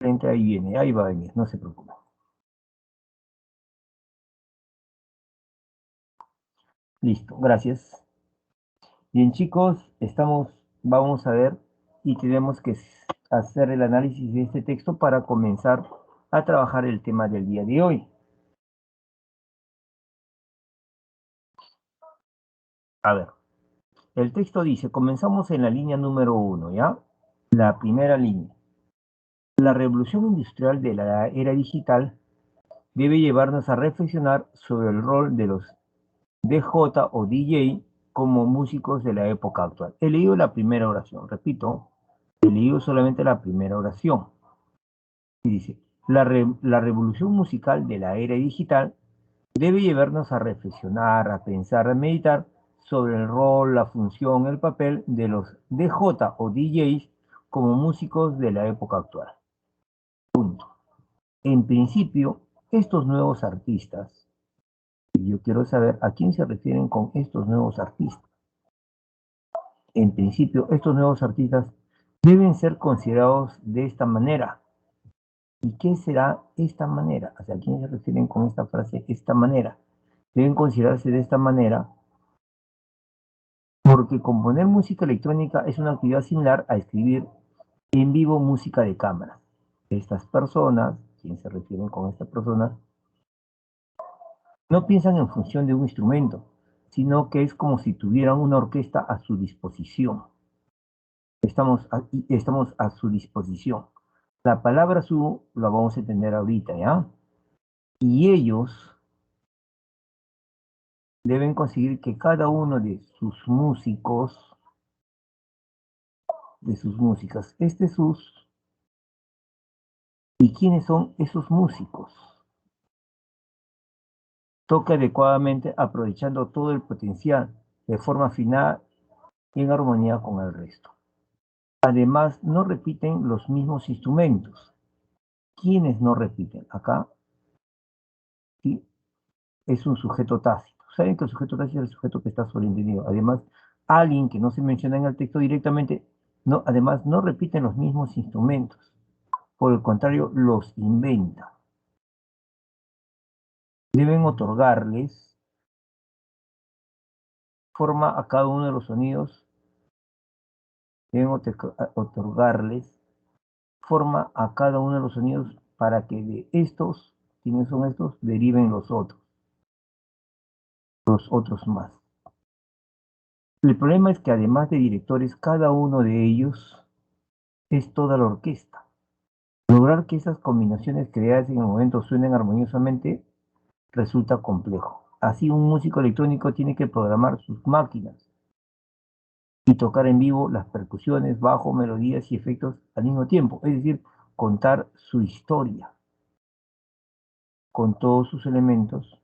Ahí viene, ahí va a venir, no se preocupe. Listo, gracias. Bien, chicos, vamos a ver y tenemos que hacer el análisis de este texto para comenzar a trabajar el tema del día de hoy. A ver, el texto dice, comenzamos en la línea número 1, ¿ya? La primera línea. La revolución industrial de la era digital debe llevarnos a reflexionar sobre el rol de los DJ o DJ como músicos de la época actual. He leído la primera oración, repito, he leído solamente la primera oración. Y dice, la revolución musical de la era digital debe llevarnos a reflexionar, a pensar, a meditar sobre el rol, la función, el papel de los DJ o DJs como músicos de la época actual. Punto. En principio, estos nuevos artistas, y yo quiero saber a quién se refieren con estos nuevos artistas. En principio, estos nuevos artistas deben ser considerados de esta manera. ¿Y qué será esta manera? ¿Hacia quién se refieren con esta frase, esta manera? Deben considerarse de esta manera porque componer música electrónica es una actividad similar a escribir en vivo música de cámara. Estas personas, ¿quién se refieren con estas personas? No piensan en función de un instrumento, sino que es como si tuvieran una orquesta a su disposición. Estamos a su disposición. La palabra su la vamos a entender ahorita, ¿ya? Y ellos deben conseguir que cada uno de sus músicos, de sus músicas, sus, y quiénes son esos músicos, toque adecuadamente aprovechando todo el potencial de forma final y en armonía con el resto. Además, no repiten los mismos instrumentos. ¿Quiénes no repiten? Acá sí, es un sujeto tácito. Saben que el sujeto tácito es el sujeto que está sobreentendido. Además, alguien que no se menciona en el texto directamente, no, además no repiten los mismos instrumentos. Por el contrario, los inventa. Deben otorgarles forma a cada uno de los sonidos, deben otorgarles forma a cada uno de los sonidos para que de estos, ¿quiénes son estos? Deriven los otros más. El problema es que además de directores, cada uno de ellos es toda la orquesta. Lograr que esas combinaciones creadas en el momento suenen armoniosamente resulta complejo. Así, un músico electrónico tiene que programar sus máquinas y tocar en vivo las percusiones, bajo, melodías y efectos al mismo tiempo, es decir, contar su historia con todos sus elementos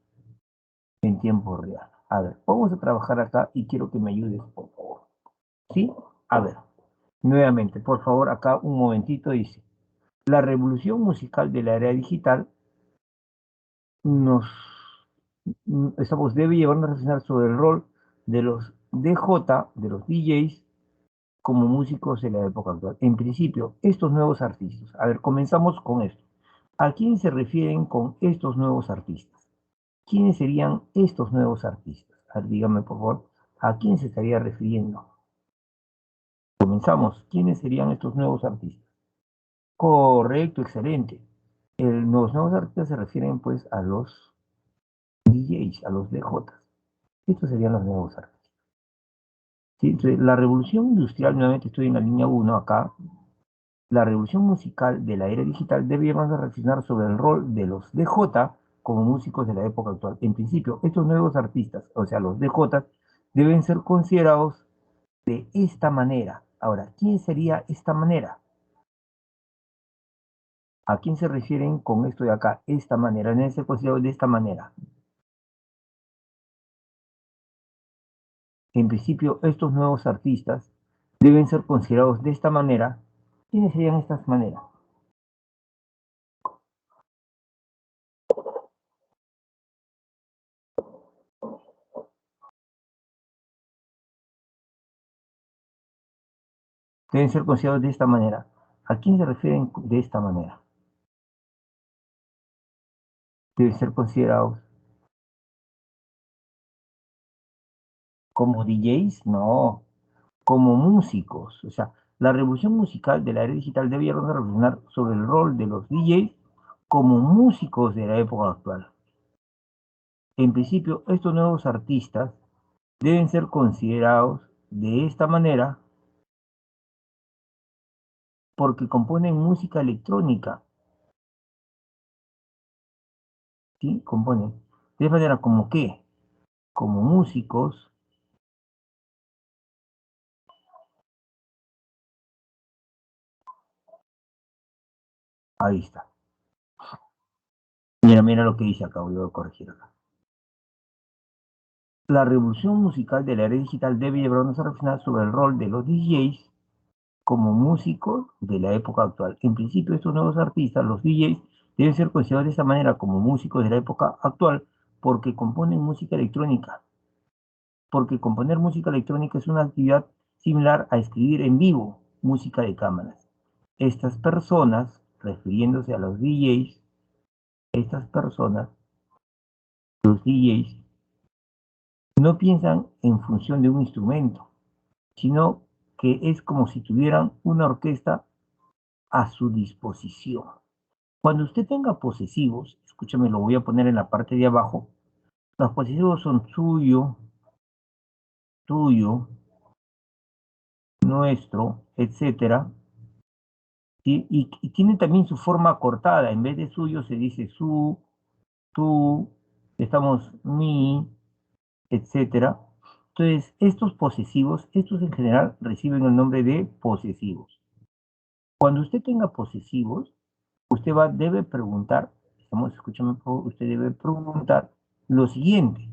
en tiempo real. A ver, vamos a trabajar acá y quiero que me ayudes, por favor. ¿Sí? A ver, nuevamente, por favor, acá un momentito dice, la revolución musical de la era digital nos debe llevarnos a reflexionar sobre el rol de los DJ, de los DJs, como músicos de la época actual. En principio, estos nuevos artistas. A ver, comenzamos con esto. ¿A quién se refieren con estos nuevos artistas? ¿Quiénes serían estos nuevos artistas? A ver, dígame, por favor, ¿a quién se estaría refiriendo? Comenzamos. ¿Quiénes serían estos nuevos artistas? Correcto, excelente. Los nuevos artistas se refieren pues a los DJs, a los DJs. Estos serían los nuevos artistas. ¿Sí? Entonces, la revolución industrial, nuevamente estoy en la línea 1 acá, la revolución musical de la era digital debe llevarnos a reflexionar sobre el rol de los DJ como músicos de la época actual. En principio, estos nuevos artistas, o sea, los DJ, deben ser considerados de esta manera. Ahora, ¿quién sería esta manera? ¿A quién se refieren con esto de acá? Esta manera, deben ser considerados de esta manera. En principio, estos nuevos artistas deben ser considerados de esta manera. ¿Quiénes serían estas maneras? Deben ser considerados de esta manera. ¿A quién se refieren de esta manera? deben ser considerados como DJs, no, como músicos. O sea, la revolución musical de la era digital debe llevarnos a reflexionar sobre el rol de los DJs como músicos de la época actual. En principio, estos nuevos artistas deben ser considerados de esta manera porque componen música electrónica, ¿sí? Componen. De esta manera, ¿como qué? Como músicos, ahí está. Mira, mira lo que dice acá, voy a corregir acá. La revolución musical de la era digital debe llevarnos a reflexionar sobre el rol de los DJs como músicos de la época actual. En principio, estos nuevos artistas, los DJs, deben ser considerados de esta manera como músicos de la época actual porque componen música electrónica. Porque componer música electrónica es una actividad similar a escribir en vivo música de cámaras. Estas personas, refiriéndose a los DJs, estas personas, los DJs, no piensan en función de un instrumento, sino que es como si tuvieran una orquesta a su disposición. Cuando usted tenga posesivos, escúchame, lo voy a poner en la parte de abajo, los posesivos son suyo, tuyo, nuestro, etcétera, ¿sí? Y tienen también su forma cortada, en vez de suyo se dice su, tú, estamos mi, etcétera. Entonces, estos posesivos, estos en general reciben el nombre de posesivos. Cuando usted tenga posesivos, usted debe preguntar, estamos, escúchame, usted debe preguntar lo siguiente.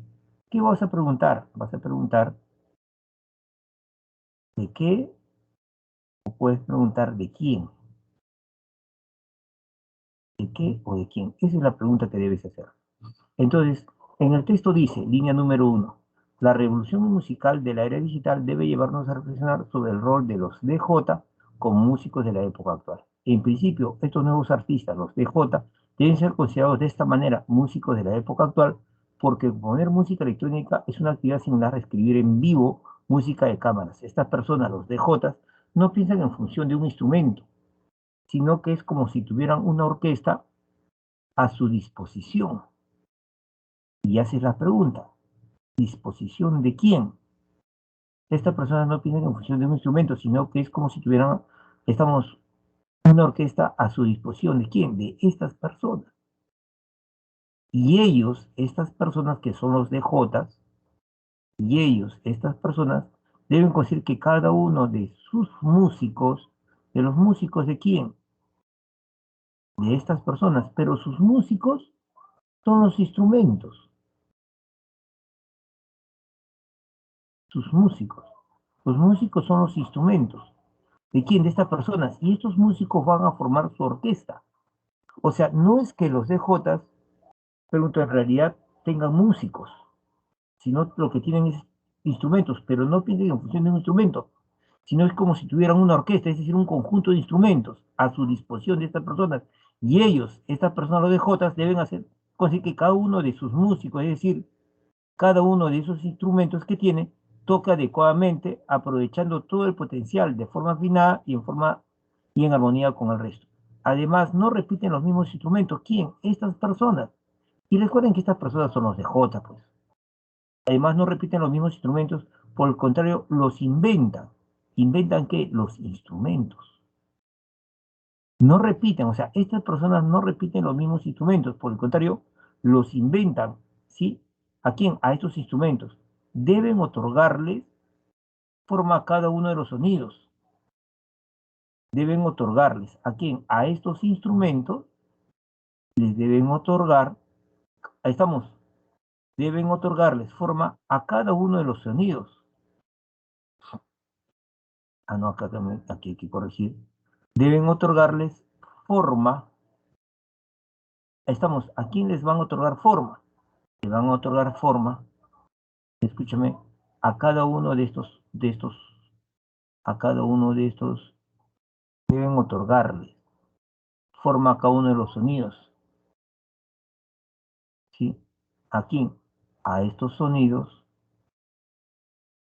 ¿Qué vas a preguntar? Vas a preguntar de qué o puedes preguntar de quién. ¿De qué o de quién? Esa es la pregunta que debes hacer. Entonces, en el texto dice, línea número 1, la revolución musical de la era digital debe llevarnos a reflexionar sobre el rol de los DJ como músicos de la época actual. En principio, estos nuevos artistas, los DJ, deben ser considerados de esta manera músicos de la época actual porque poner música electrónica es una actividad similar a escribir en vivo música de cámaras. Estas personas, los DJ, no piensan en función de un instrumento, sino que es como si tuvieran una orquesta a su disposición. Y haces la pregunta, ¿disposición de quién? Estas personas no piensan en función de un instrumento, sino que es como si tuvieran, estamos una orquesta a su disposición. ¿De quién? De estas personas. Y ellos, estas personas que son los DJs, y ellos, estas personas, deben conseguir que cada uno de sus músicos, de los músicos de quién? De estas personas, pero sus músicos son los instrumentos, sus músicos. Los músicos son los instrumentos. ¿De quién? De estas personas. Y estos músicos van a formar su orquesta. O sea, no es que los DJs, pregunto, en realidad tengan músicos, sino lo que tienen es instrumentos, pero no piensen en función de un instrumento, sino es como si tuvieran una orquesta, es decir, un conjunto de instrumentos a su disposición de estas personas. Y ellos, estas personas, los DJs, deben hacer, conseguir que cada uno de sus músicos, es decir, cada uno de esos instrumentos que tiene, toca adecuadamente, aprovechando todo el potencial de forma afinada y en forma y en armonía con el resto. Además, no repiten los mismos instrumentos. ¿Quién? Estas personas. Y recuerden que estas personas son los de J, pues. Además, no repiten los mismos instrumentos, por el contrario, los inventan. ¿Inventan qué? Los instrumentos. No repiten, o sea, estas personas no repiten los mismos instrumentos, por el contrario, los inventan, ¿sí? ¿A quién? A estos instrumentos. Deben otorgarles forma a cada uno de los sonidos. Deben otorgarles, ¿a quién? A estos instrumentos les deben otorgar, ahí estamos, deben otorgarles forma a cada uno de los sonidos. Ah, no, aquí hay que corregir. Deben otorgarles forma, ahí estamos, ¿a quién les van a otorgar forma? Le van a otorgar forma, escúchame, a cada uno a cada uno de estos deben otorgarles forma a cada uno de los sonidos. ¿A quién? A estos sonidos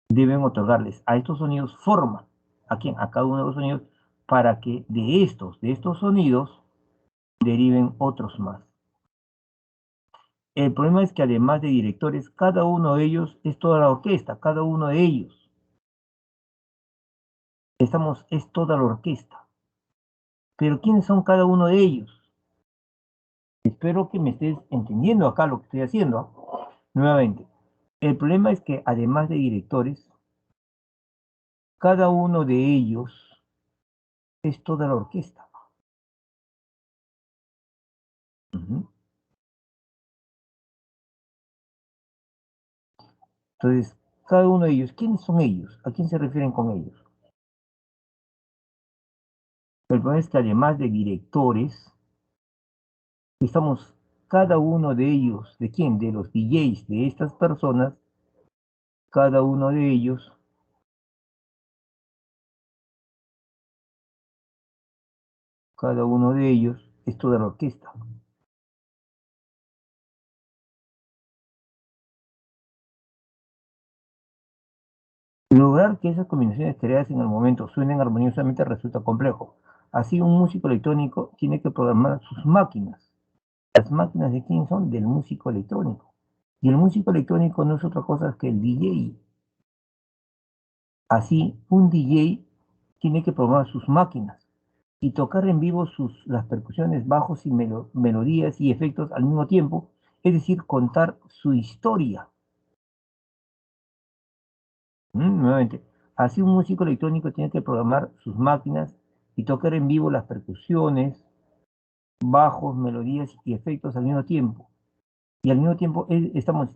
deben otorgarles a estos sonidos forma. ¿A quién? A cada uno de los sonidos para que de estos sonidos deriven otros más. El problema es que además de directores, cada uno de ellos es toda la orquesta, cada uno de ellos. Es toda la orquesta. Pero ¿quiénes son cada uno de ellos? Espero que me estés entendiendo acá lo que estoy haciendo. Nuevamente, el problema es que además de directores, cada uno de ellos es toda la orquesta. Ujú. Entonces, cada uno de ellos, ¿quiénes son ellos? ¿A quién se refieren con ellos? El problema es que además de directores, estamos cada uno de ellos, ¿de quién? De los DJs de estas personas, cada uno de ellos, cada uno de ellos es toda la orquesta. Lograr que esas combinaciones creadas en el momento suenen armoniosamente resulta complejo. Así, un músico electrónico tiene que programar sus máquinas. ¿Las máquinas de quién son? Del músico electrónico. Y el músico electrónico no es otra cosa que el DJ. Así, un DJ tiene que programar sus máquinas y tocar en vivo las percusiones, bajos y melodías y efectos al mismo tiempo, es decir, contar su historia. Nuevamente, así un músico electrónico tiene que programar sus máquinas y tocar en vivo las percusiones, bajos, melodías y efectos al mismo tiempo. Y al mismo tiempo estamos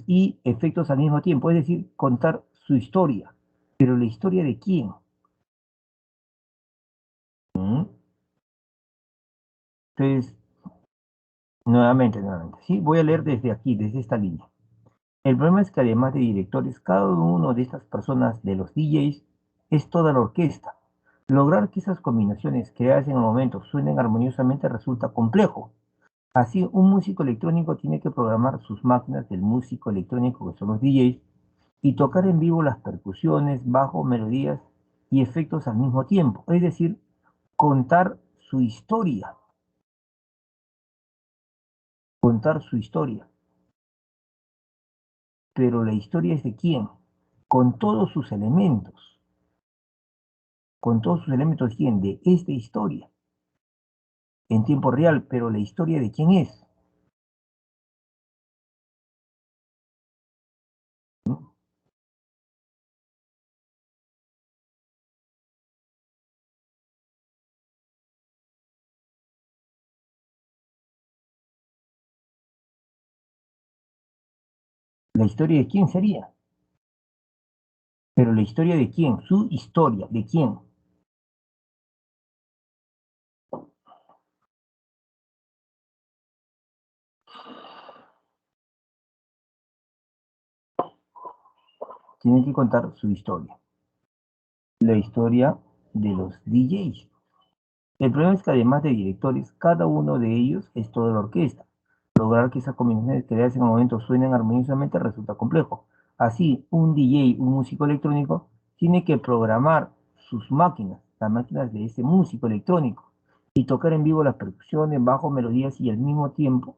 y efectos al mismo tiempo, es decir, contar su historia. Pero la historia de quién. ¿Mm? Entonces, nuevamente, ¿sí? Voy a leer desde aquí, desde esta línea. El problema es que además de directores, cada uno de estas personas, de los DJs, es toda la orquesta. Lograr que esas combinaciones creadas en el momento suenen armoniosamente resulta complejo. Así, un músico electrónico tiene que programar sus máquinas del músico electrónico, que son los DJs, y tocar en vivo las percusiones, bajo, melodías y efectos al mismo tiempo. Es decir, contar su historia, contar su historia. Pero la historia es de quién, con todos sus elementos, con todos sus elementos, ¿quién? De esta historia, en tiempo real, pero la historia de quién es. ¿No? La historia de quién sería, pero la historia de quién, su historia, de quién. Tiene que contar su historia, la historia de los DJs. El problema es que además de directores, cada uno de ellos es toda la orquesta. Lograr que esas combinaciones creadas en el momento suenen armoniosamente resulta complejo. Así, un DJ, un músico electrónico, tiene que programar sus máquinas, las máquinas de ese músico electrónico, y tocar en vivo las percusiones, bajo, melodías y al mismo tiempo,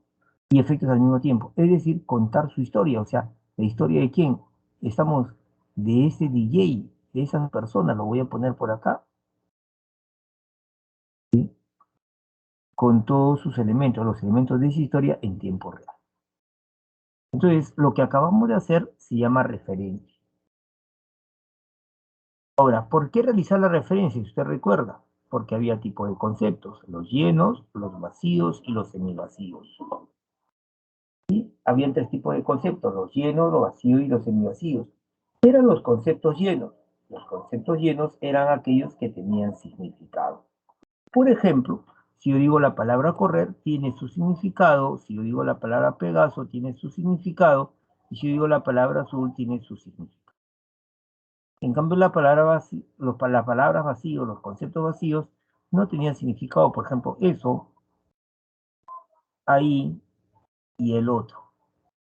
y efectos al mismo tiempo. Es decir, contar su historia, o sea, la historia de quién. Estamos de ese DJ, de esas personas, lo voy a poner por acá, ¿sí? Con todos sus elementos, los elementos de esa historia en tiempo real. Entonces, lo que acabamos de hacer se llama referencia. Ahora, ¿por qué realizar la referencia? Si usted recuerda, porque había tipo de conceptos, los llenos, los vacíos y los semivacíos. ¿Sí? Habían tres tipos de conceptos, los llenos, los vacíos y los semivacíos. ¿Qué eran los conceptos llenos? Los conceptos llenos eran aquellos que tenían significado. Por ejemplo, si yo digo la palabra correr, tiene su significado. Si yo digo la palabra Pegaso, tiene su significado. Y si yo digo la palabra azul, tiene su significado. En cambio, las palabras vacíos, los conceptos vacíos, no tenían significado. Por ejemplo, eso, ahí, y el otro.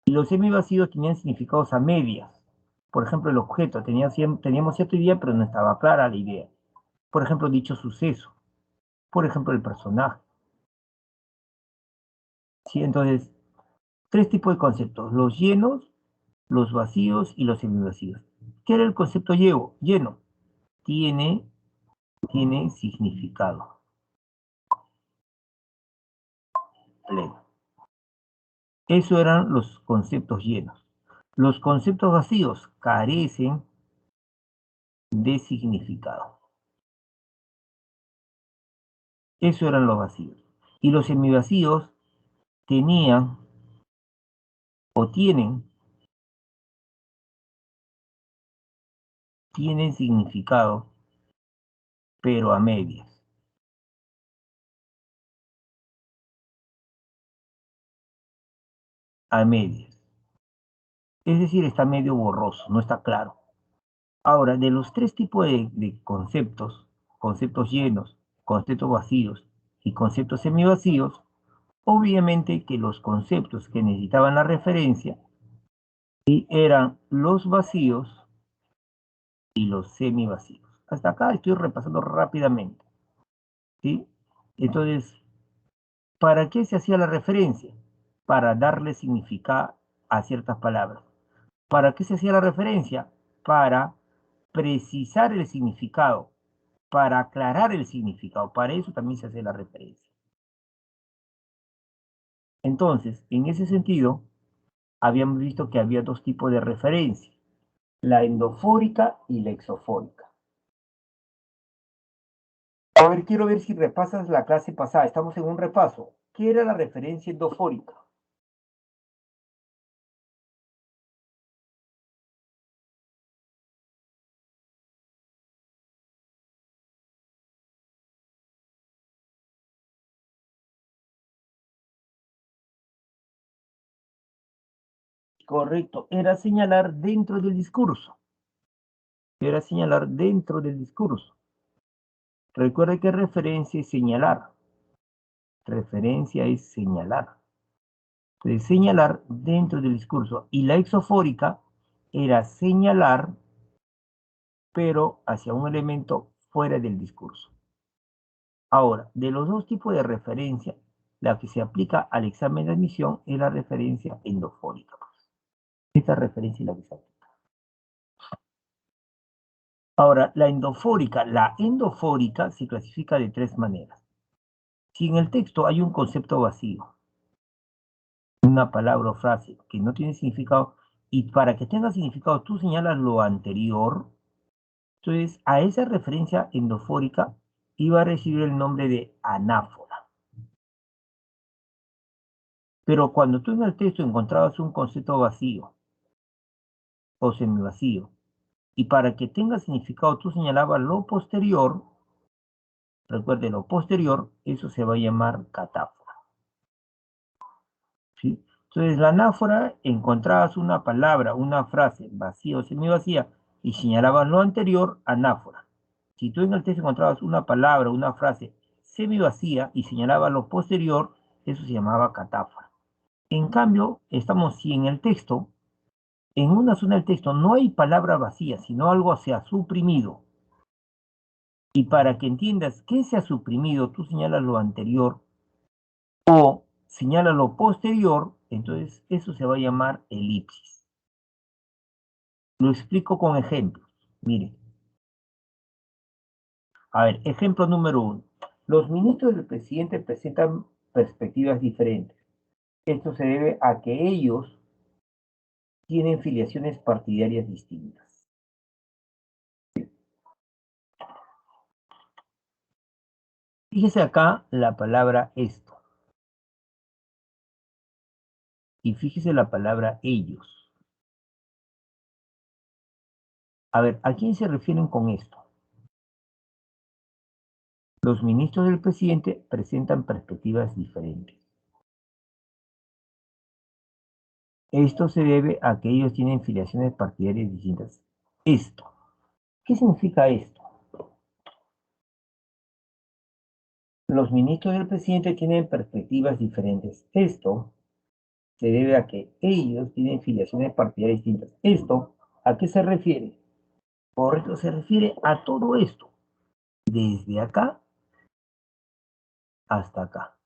Y los semivacíos tenían significados a medias. Por ejemplo, el objeto, teníamos cierta idea, pero no estaba clara la idea. Por ejemplo, dicho suceso. Por ejemplo, el personaje. ¿Sí? Entonces, tres tipos de conceptos: los llenos, los vacíos y los semivacíos. ¿Qué era el concepto lleno? Tiene, tiene significado pleno. Eso eran los conceptos llenos. Los conceptos vacíos carecen de significado. Eso eran los vacíos. Y los semivacíos tenían o tienen significado, pero a medias. A medias. Es decir, está medio borroso, no está claro. Ahora, de los tres tipos de conceptos, conceptos llenos, conceptos vacíos y conceptos semivacíos, obviamente que los conceptos que necesitaban la referencia eran los vacíos y los semivacíos. Hasta acá estoy repasando rápidamente, ¿sí? Entonces, ¿para qué se hacía la referencia? Para darle significado a ciertas palabras. ¿Para qué se hacía la referencia? Para precisar el significado, para aclarar el significado. Para eso también se hace la referencia. Entonces, en ese sentido, habíamos visto que había dos tipos de referencia: la endofórica y la exofórica. A ver, quiero ver si repasas la clase pasada. Estamos en un repaso. ¿Qué era la referencia endofórica? Correcto, era señalar dentro del discurso. Era señalar dentro del discurso. Recuerde que referencia es señalar. Referencia es señalar. Entonces, señalar dentro del discurso. Y la exofórica era señalar, pero hacia un elemento fuera del discurso. Ahora, de los dos tipos de referencia, la que se aplica al examen de admisión es la referencia endofórica. Esta referencia es la que se aplica. Ahora, la endofórica se clasifica de tres maneras. Si en el texto hay un concepto vacío, una palabra o frase que no tiene significado, y para que tenga significado tú señalas lo anterior, entonces a esa referencia endofórica iba a recibir el nombre de anáfora. Pero cuando tú en el texto encontrabas un concepto vacío o semivacío, y para que tenga significado tú señalabas lo posterior, recuerde lo posterior, eso se va a llamar catáfora. ¿Sí? Entonces, la anáfora, encontrabas una palabra, una frase vacía o semivacía y señalabas lo anterior, anáfora. Si tú en el texto encontrabas una palabra, una frase semivacía y señalabas lo posterior, eso se llamaba catáfora. En cambio, si en el texto, en una zona del texto no hay palabra vacía, sino algo se ha suprimido. Y para que entiendas qué se ha suprimido, tú señalas lo anterior o señala lo posterior, entonces eso se va a llamar elipsis. Lo explico con ejemplos. Mire, a ver, ejemplo número uno. Los ministros del presidente presentan perspectivas diferentes. Esto se debe a que ellos tienen filiaciones partidarias distintas. Fíjese acá la palabra esto y fíjese la palabra ellos. A ver, ¿a quién se refieren con esto? Los ministros del presidente presentan perspectivas diferentes. Esto se debe a que ellos tienen filiaciones partidarias distintas. Esto. ¿Qué significa esto? Los ministros del presidente tienen perspectivas diferentes. Esto se debe a que ellos tienen filiaciones partidarias distintas. ¿Esto a qué se refiere? Correcto, se refiere a todo esto, desde acá hasta acá.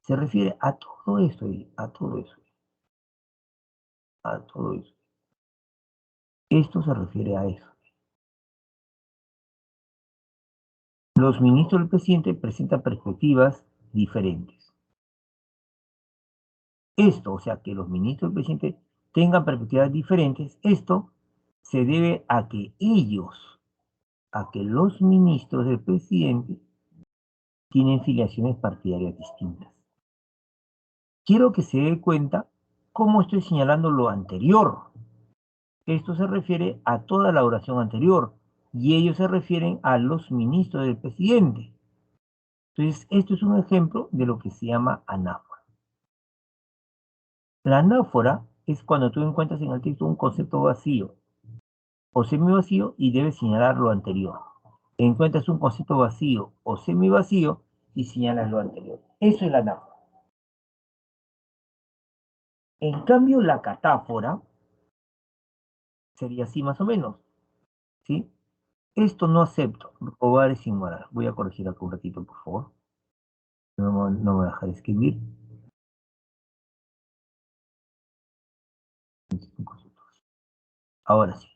Se refiere a todo esto, a todo eso, a todo eso. Esto se refiere a eso. Los ministros del presidente presentan perspectivas diferentes. Esto, o sea, que los ministros del presidente tengan perspectivas diferentes, esto se debe a que ellos, a que los ministros del presidente tienen filiaciones partidarias distintas. Quiero que se dé cuenta cómo estoy señalando lo anterior. Esto se refiere a toda la oración anterior y ellos se refieren a los ministros del presidente. Entonces, esto es un ejemplo de lo que se llama anáfora. La anáfora es cuando tú encuentras en el texto un concepto vacío o semivacío y debes señalar lo anterior. Encuentras un concepto vacío o semivacío y señalas lo anterior. Eso es la anáfora. En cambio, la catáfora sería así más o menos, ¿sí? Esto no acepto, robar es inmoral. Voy a corregir acá un ratito, por favor. No me voy a dejar escribir. Ahora sí.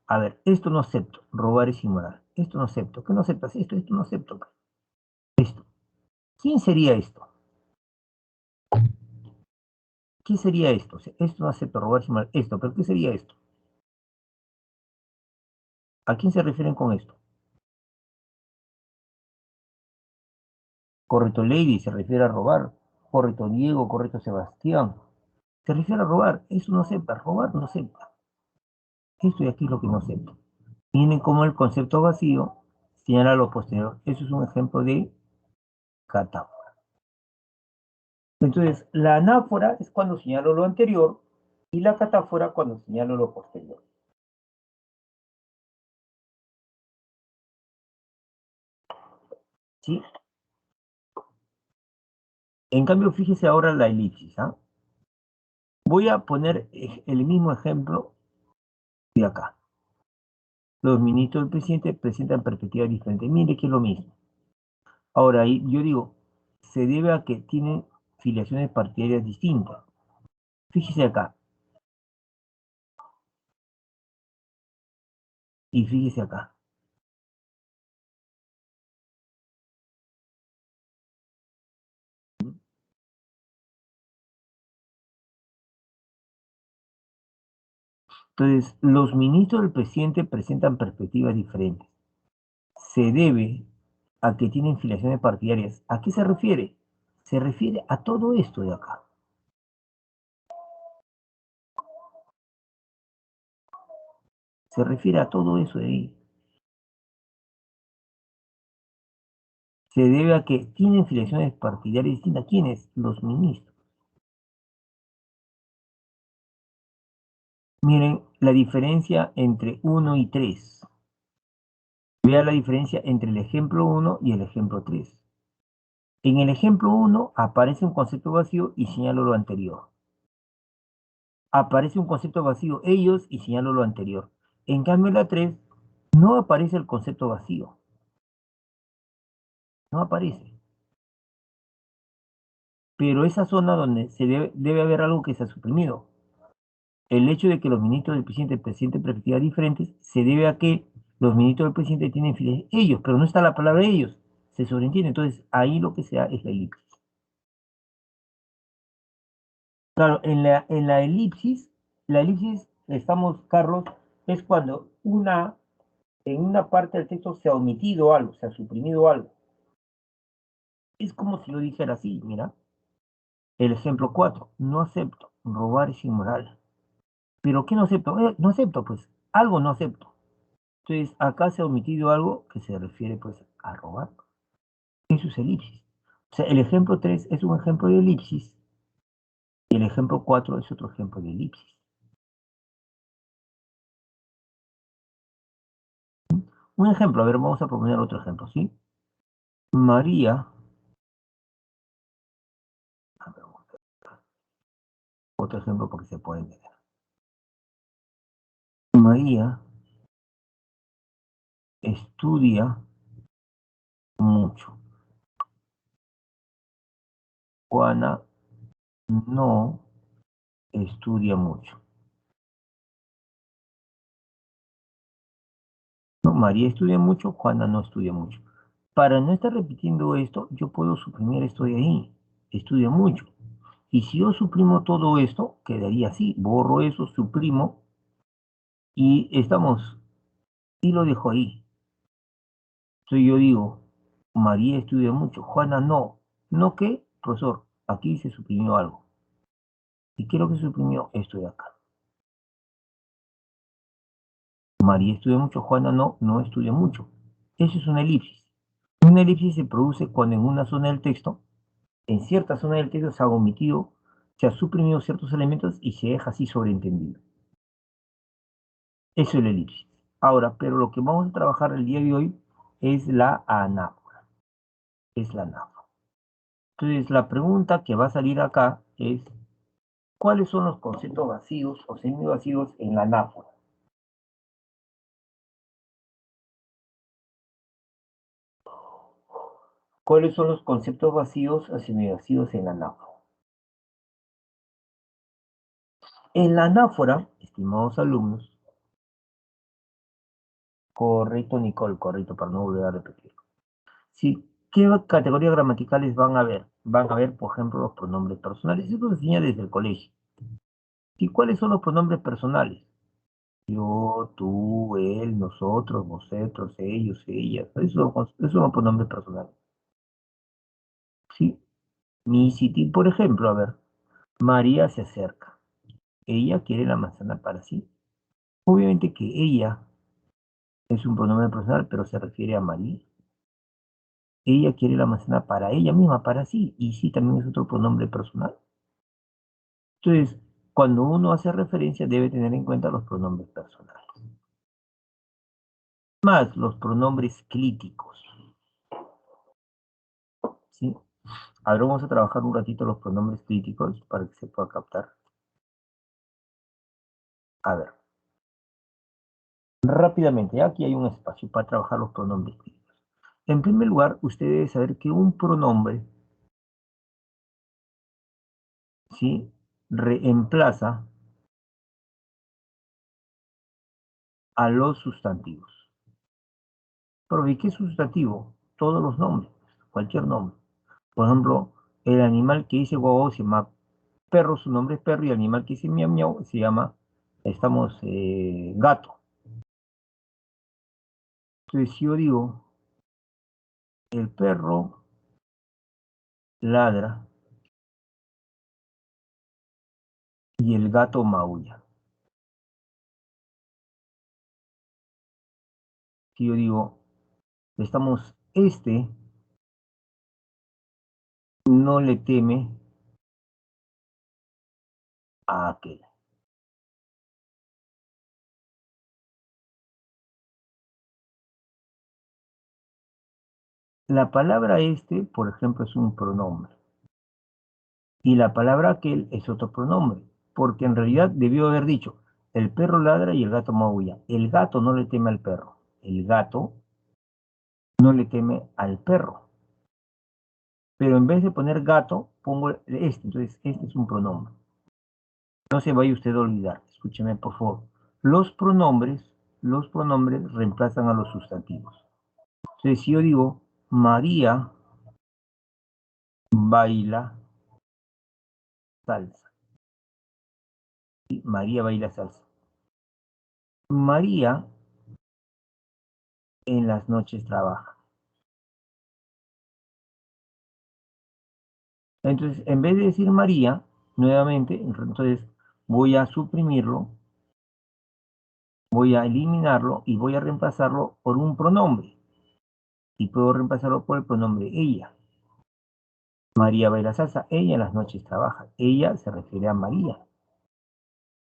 A ver, esto no acepto, robar es inmoral. Esto no acepto. ¿Qué no aceptas? Esto no acepto. Esto. ¿Quién sería esto? ¿Qué sería esto? O sea, esto no acepto, robar es inmoral. Esto, pero ¿qué sería esto? ¿A quién se refieren con esto? Correcto, Lady se refiere a robar. Correcto, Diego, correcto, Sebastián. Se refiere a robar. Eso no acepta, robar no acepta. Esto y aquí es lo que no acepta. Miren cómo el concepto vacío señala lo posterior. Eso es un ejemplo de catáfora. Entonces, la anáfora es cuando señalo lo anterior y la catáfora cuando señalo lo posterior. ¿Sí? En cambio, fíjese ahora la elipsis. ¿Ah? Voy a poner el mismo ejemplo de acá. Los ministros del presidente presentan perspectivas diferentes. Mire que es lo mismo. Ahora, yo digo, se debe a que tienen filiaciones partidarias distintas. Fíjese acá y fíjese acá. Entonces, los ministros del presidente presentan perspectivas diferentes. Se debe a que tienen filiaciones partidarias. ¿A qué se refiere? Se refiere a todo esto de acá. Se refiere a todo eso de ahí. Se debe a que tienen filiaciones partidarias distintas. ¿Quiénes? Los ministros. Miren la diferencia entre 1 y 3. Vea la diferencia entre el ejemplo 1 y el ejemplo 3. En el ejemplo 1 aparece un concepto vacío y señalo lo anterior. Aparece un concepto vacío ellos y señalo lo anterior. En cambio en la 3 no aparece el concepto vacío. No aparece. Pero esa zona donde debe haber algo que se ha suprimido. El hecho de que los ministros del presidente presenten perspectivas diferentes se debe a que los ministros del presidente tienen fines ellos, pero no está la palabra ellos. Se sobreentiende. Entonces ahí lo que se da es la elipsis. Claro, la elipsis, estamos, Carlos, es cuando en una parte del texto se ha omitido algo, se ha suprimido algo. Es como si yo dijera así, mira, el ejemplo 4, no acepto, robar es inmoral. ¿Pero qué no acepto? No acepto, pues, algo no acepto. Entonces, acá se ha omitido algo que se refiere, pues, a robar. Eso es elipsis. O sea, el ejemplo 3 es un ejemplo de elipsis y el ejemplo 4 es otro ejemplo de elipsis. Un ejemplo, a ver, vamos a proponer otro ejemplo, ¿sí? María, a ver, Otro ejemplo porque se puede entender. María estudia mucho. Juana no estudia mucho. No, María estudia mucho, Juana no estudia mucho. Para no estar repitiendo esto, yo puedo suprimir esto de ahí. Estudia mucho. Y si yo suprimo todo esto, quedaría así. Borro eso, suprimo y estamos. Y lo dejo ahí. Entonces yo digo, María estudia mucho, Juana no. ¿No qué? Profesor, aquí se suprimió algo. ¿Y qué es lo que se suprimió? Esto de acá. María estudia mucho, Juana no, no estudia mucho. Eso es una elipsis. Una elipsis se produce cuando en una zona del texto, en cierta zona del texto se ha omitido, se ha suprimido ciertos elementos y se deja así sobreentendido. Eso es la elipsis. Ahora, pero lo que vamos a trabajar el día de hoy es la anáfora. Es la anáfora. Entonces, la pregunta que va a salir acá es, ¿cuáles son los conceptos vacíos o semivacíos en la anáfora? ¿Cuáles son los conceptos vacíos o semivacíos en la anáfora? En la anáfora, estimados alumnos, correcto, Nicole, correcto, para no volver a repetir. Sí, ¿qué categorías gramaticales van a ver? Van a ver, por ejemplo, los pronombres personales. Eso se enseña desde el colegio. ¿Y cuáles son los pronombres personales? Yo, tú, él, nosotros, vosotros, ellos, ellas. Esos son los pronombres personales. ¿Sí? Mi City, por ejemplo, a ver, María se acerca. Ella quiere la manzana para sí. Obviamente que ella es un pronombre personal, pero se refiere a María. Ella quiere la manzana para ella misma, para sí. Y sí, también es otro pronombre personal. Entonces, cuando uno hace referencia, debe tener en cuenta los pronombres personales. Más los pronombres clíticos. ¿Sí? Ahora vamos a trabajar un ratito los pronombres clíticos para que se pueda captar. A ver, rápidamente, aquí hay un espacio para trabajar los pronombres clíticos. En primer lugar, usted debe saber que un pronombre, ¿sí?, reemplaza a los sustantivos. Pero ¿y qué es sustantivo? Todos los nombres, cualquier nombre. Por ejemplo, el animal que dice guau se llama perro, su nombre es perro, y el animal que dice miau miau se llama, gato. Entonces, si yo digo, el perro ladra y el gato maulla. Si yo digo, no le teme a aquel. La palabra por ejemplo, es un pronombre. Y la palabra aquel es otro pronombre. Porque en realidad debió haber dicho, el perro ladra y el gato maulla. El gato no le teme al perro. El gato no le teme al perro. Pero en vez de poner gato, pongo Entonces, este es un pronombre. No se vaya usted a olvidar. Escúcheme, por favor. Los pronombres reemplazan a los sustantivos. Entonces, si yo digo, María baila salsa. ¿Sí? María baila salsa. María en las noches trabaja. Entonces, en vez de decir María, nuevamente, entonces voy a suprimirlo, voy a eliminarlo y voy a reemplazarlo por un pronombre. Y puedo reemplazarlo por el pronombre ella. María baila salsa, ella en las noches trabaja. Ella se refiere a María.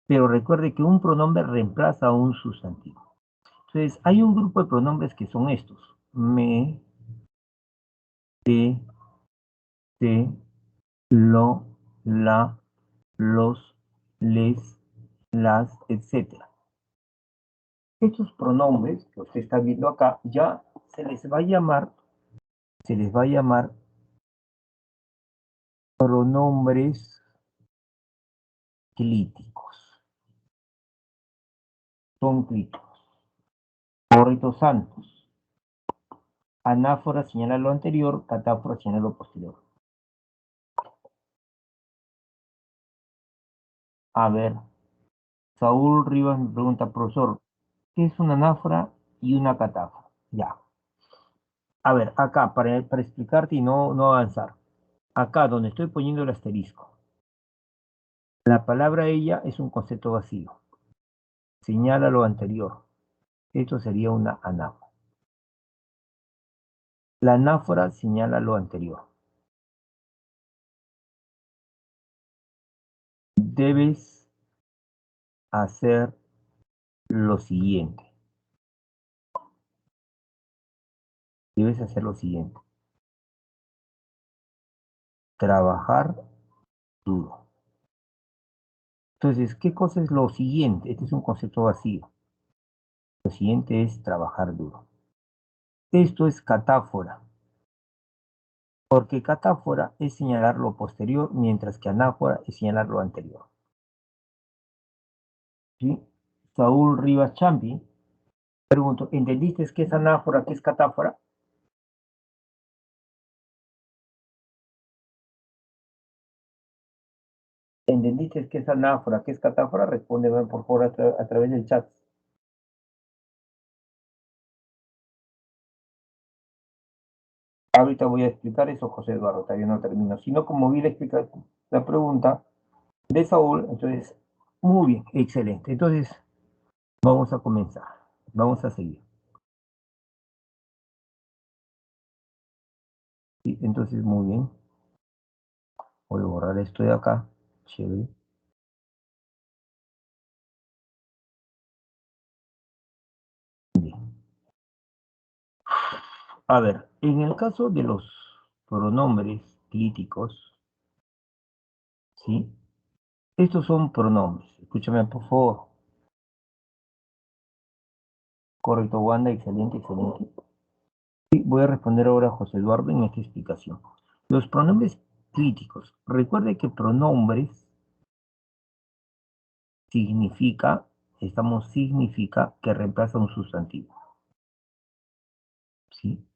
Pero recuerde que un pronombre reemplaza a un sustantivo. Entonces, hay un grupo de pronombres que son estos. Me, te, lo, la, los, les, las, etcétera. Estos pronombres que usted está viendo acá ya se les va a llamar pronombres clíticos. Son clíticos. Correcto, santos. Anáfora señala lo anterior, catáfora señala lo posterior. A ver, Saúl Rivas me pregunta, profesor, ¿qué es una anáfora y una catáfora? Ya. A ver, acá, para explicarte y no avanzar. Acá, donde estoy poniendo el asterisco. La palabra ella es un concepto vacío. Señala lo anterior. Esto sería una anáfora. La anáfora señala lo anterior. Debes hacer lo siguiente. Debes hacer lo siguiente. Trabajar duro. Entonces, ¿qué cosa es lo siguiente? Este es un concepto vacío. Lo siguiente es trabajar duro. Esto es catáfora, porque catáfora es señalar lo posterior, mientras que anáfora es señalar lo anterior. ¿Sí? Saúl Rivas Champi, pregunto, ¿entendiste qué es anáfora, qué es catáfora? ¿Entendiste qué es anáfora, qué es catáfora? Respóndeme por favor a través del chat. Ahorita voy a explicar eso, José Eduardo, todavía no termino. Sino como vi la, la pregunta de Saúl, entonces, muy bien, excelente. Entonces, vamos a comenzar, vamos a seguir. ¿Sí? Entonces, muy bien. Voy a borrar esto de acá. Chévere. Bien. A ver, en el caso de los pronombres clíticos, ¿sí? Estos son pronombres. Escúchame, por favor. Correcto, Wanda, excelente, excelente. Y voy a responder ahora a José Eduardo en esta explicación. Los pronombres clíticos. Recuerde que pronombres significa, significa que reemplaza un sustantivo. ¿Sí?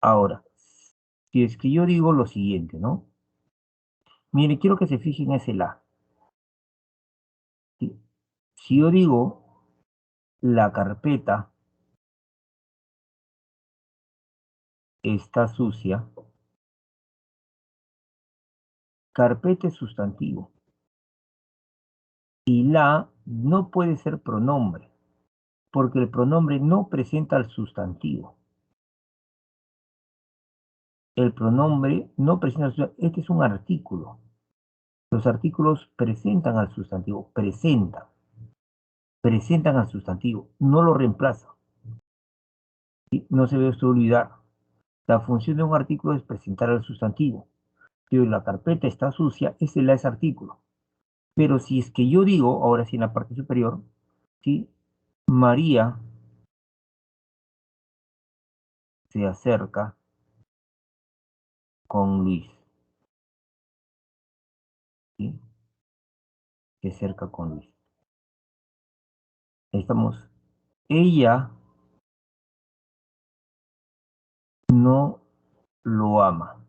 Ahora, si es que yo digo lo siguiente, ¿no? Mire, quiero que se fijen en ese la. ¿Sí? Si yo digo la carpeta está sucia, carpeta es sustantivo y la no puede ser pronombre, porque el pronombre no presenta al sustantivo. El pronombre no presenta al sustantivo. Este es un artículo. Los artículos presentan al sustantivo, presentan al sustantivo, no lo reemplazan. ¿Sí? No se debe usted olvidar. La función de un artículo es presentar al sustantivo. Si la carpeta está sucia, ese la es artículo. Pero si es que yo digo, ahora sí en la parte superior, ¿sí? María se acerca con Luis, ¿sí? Se acerca con Luis. Estamos, ella no lo ama,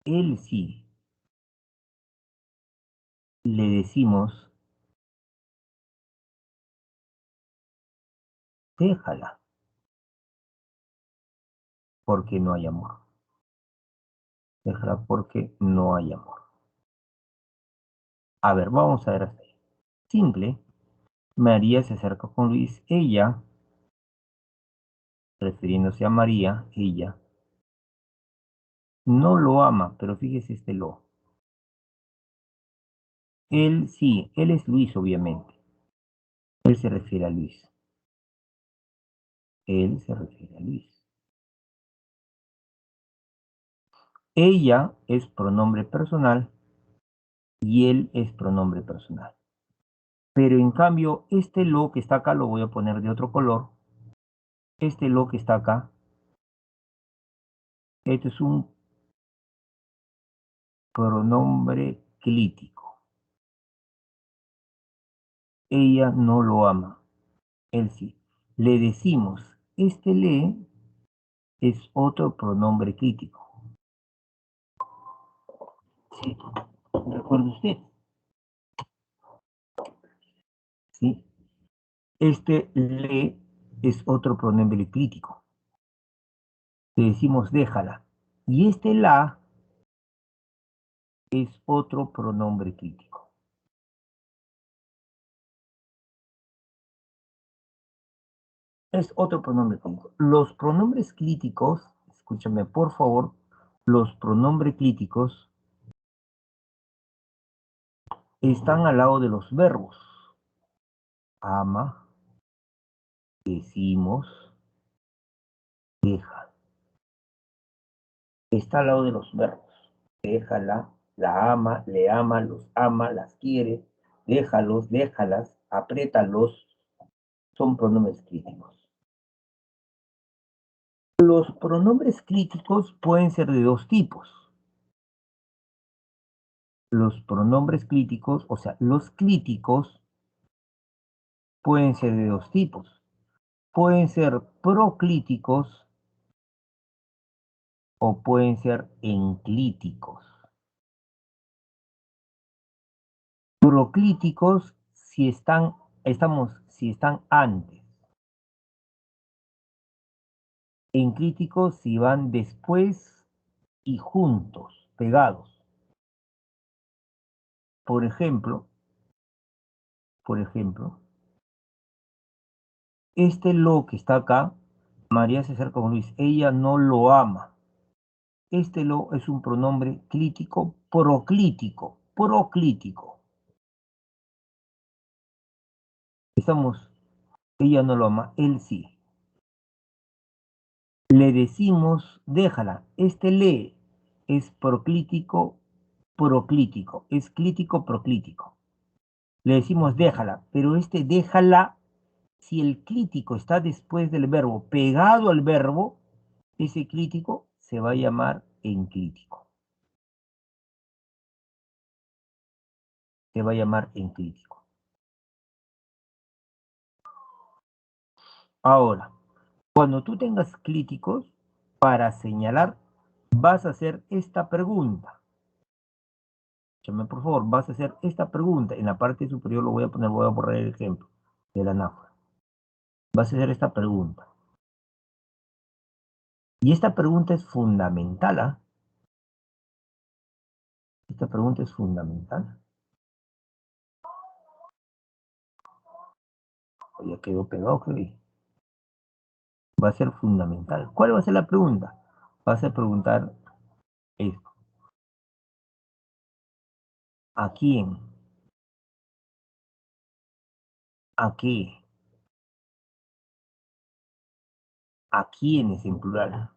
él sí. Le decimos, déjala, porque no hay amor. Déjala porque no hay amor. A ver, vamos a ver hasta ahí. Simple, María se acerca con Luis, ella, refiriéndose a María, ella, no lo ama, pero fíjese este lo. Él sí, él es Luis, obviamente. Él se refiere a Luis. Él se refiere a Luis. Ella es pronombre personal y él es pronombre personal. Pero en cambio, este lo que está acá lo voy a poner de otro color. Este lo que está acá, este es un pronombre clítico. Ella no lo ama, él sí. Le decimos, este le es otro pronombre crítico. ¿Sí? ¿Recuerda usted? ¿Sí? Este le es otro pronombre crítico. Le decimos déjala. Y este la es otro pronombre crítico. Es otro pronombre crítico. Los pronombres críticos, escúchame por favor, los pronombres críticos están al lado de los verbos. Ama, decimos, deja. Está al lado de los verbos. Déjala, la ama, los ama, las quiere, déjalos, déjalas, apriétalos, son pronombres críticos. Los pronombres críticos pueden ser de dos tipos. Los pronombres críticos, o sea, los críticos pueden ser de dos tipos. Pueden ser proclíticos o pueden ser enclíticos. Proclíticos si están antes. Enclíticos si van después y juntos, pegados. Por ejemplo, este lo que está acá, María se acerca con Luis, ella no lo ama. Este lo es un pronombre clítico proclítico, proclítico. Estamos, ella no lo ama, él sí. Le decimos, déjala. Este le es proclítico, proclítico, es clítico, proclítico. Le decimos déjala, pero este déjala, si el clítico está después del verbo, pegado al verbo, ese clítico se va a llamar enclítico. Se va a llamar enclítico. Ahora, cuando tú tengas clíticos, para señalar, vas a hacer esta pregunta. Escúchame, por favor, vas a hacer esta pregunta. En la parte superior lo voy a poner, voy a borrar el ejemplo de la anáfora. Vas a hacer esta pregunta. Y esta pregunta es fundamental, ¿ah? Esta pregunta es fundamental. Ya quedó pegado, creo. Va a ser fundamental. ¿Cuál va a ser la pregunta? Vas a preguntar esto. ¿A quién? ¿A qué? ¿A quiénes en plural?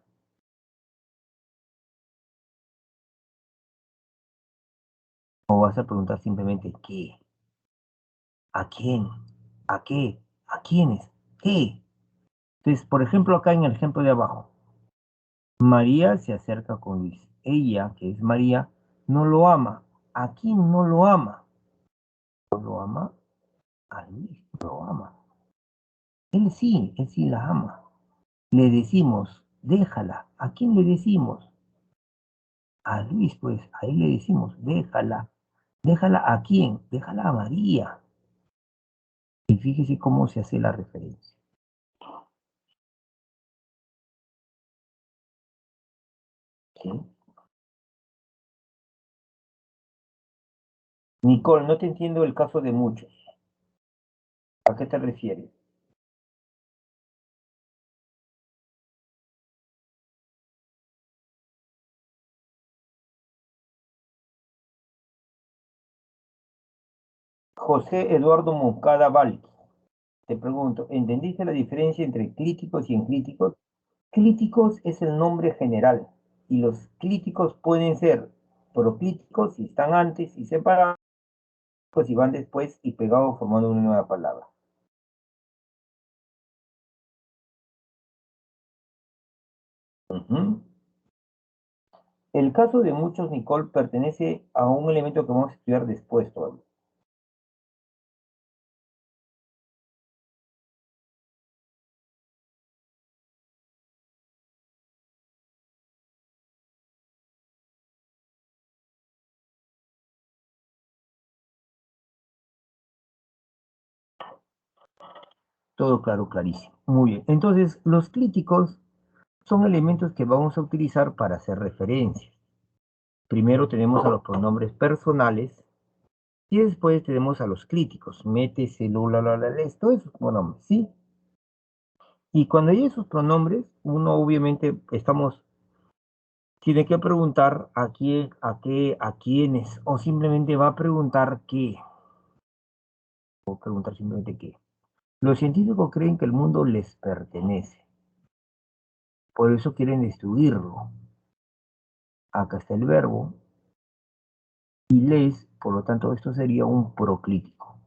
O vas a preguntar simplemente ¿qué? ¿A quién? ¿A qué? ¿A quiénes? ¿Qué? Entonces, por ejemplo, acá en el ejemplo de abajo, María se acerca con Luis. Ella, que es María, no lo ama. ¿A quién no lo ama? ¿No lo ama? A Luis no lo ama. Él sí la ama. Le decimos, déjala. ¿A quién le decimos? A Luis, pues, a él le decimos, déjala. ¿Déjala a quién? Déjala a María. Y fíjese cómo se hace la referencia. ¿Sí? Nicole, no te entiendo el caso de muchos. ¿A qué te refieres? José Eduardo Moncada Val. Te pregunto, ¿entendiste la diferencia entre críticos y enclíticos? Críticos es el nombre general y los críticos pueden ser proclíticos si están antes y separados, si van después y pegados formando una nueva palabra. Ujú. El caso de muchos, Nicole, pertenece a un elemento que vamos a estudiar después todavía. Todo claro, clarísimo. Muy bien. Entonces, los críticos son elementos que vamos a utilizar para hacer referencias. Primero tenemos a los pronombres personales y después tenemos a los críticos. Métese, todos esos pronombres, ¿sí? Y cuando hay esos pronombres, uno obviamente tiene que preguntar a quién, a qué, a quiénes, o simplemente va a preguntar qué, o preguntar simplemente qué. Los científicos creen que el mundo les pertenece, por eso quieren destruirlo. Acá está el verbo, y les, por lo tanto, esto sería un proclítico.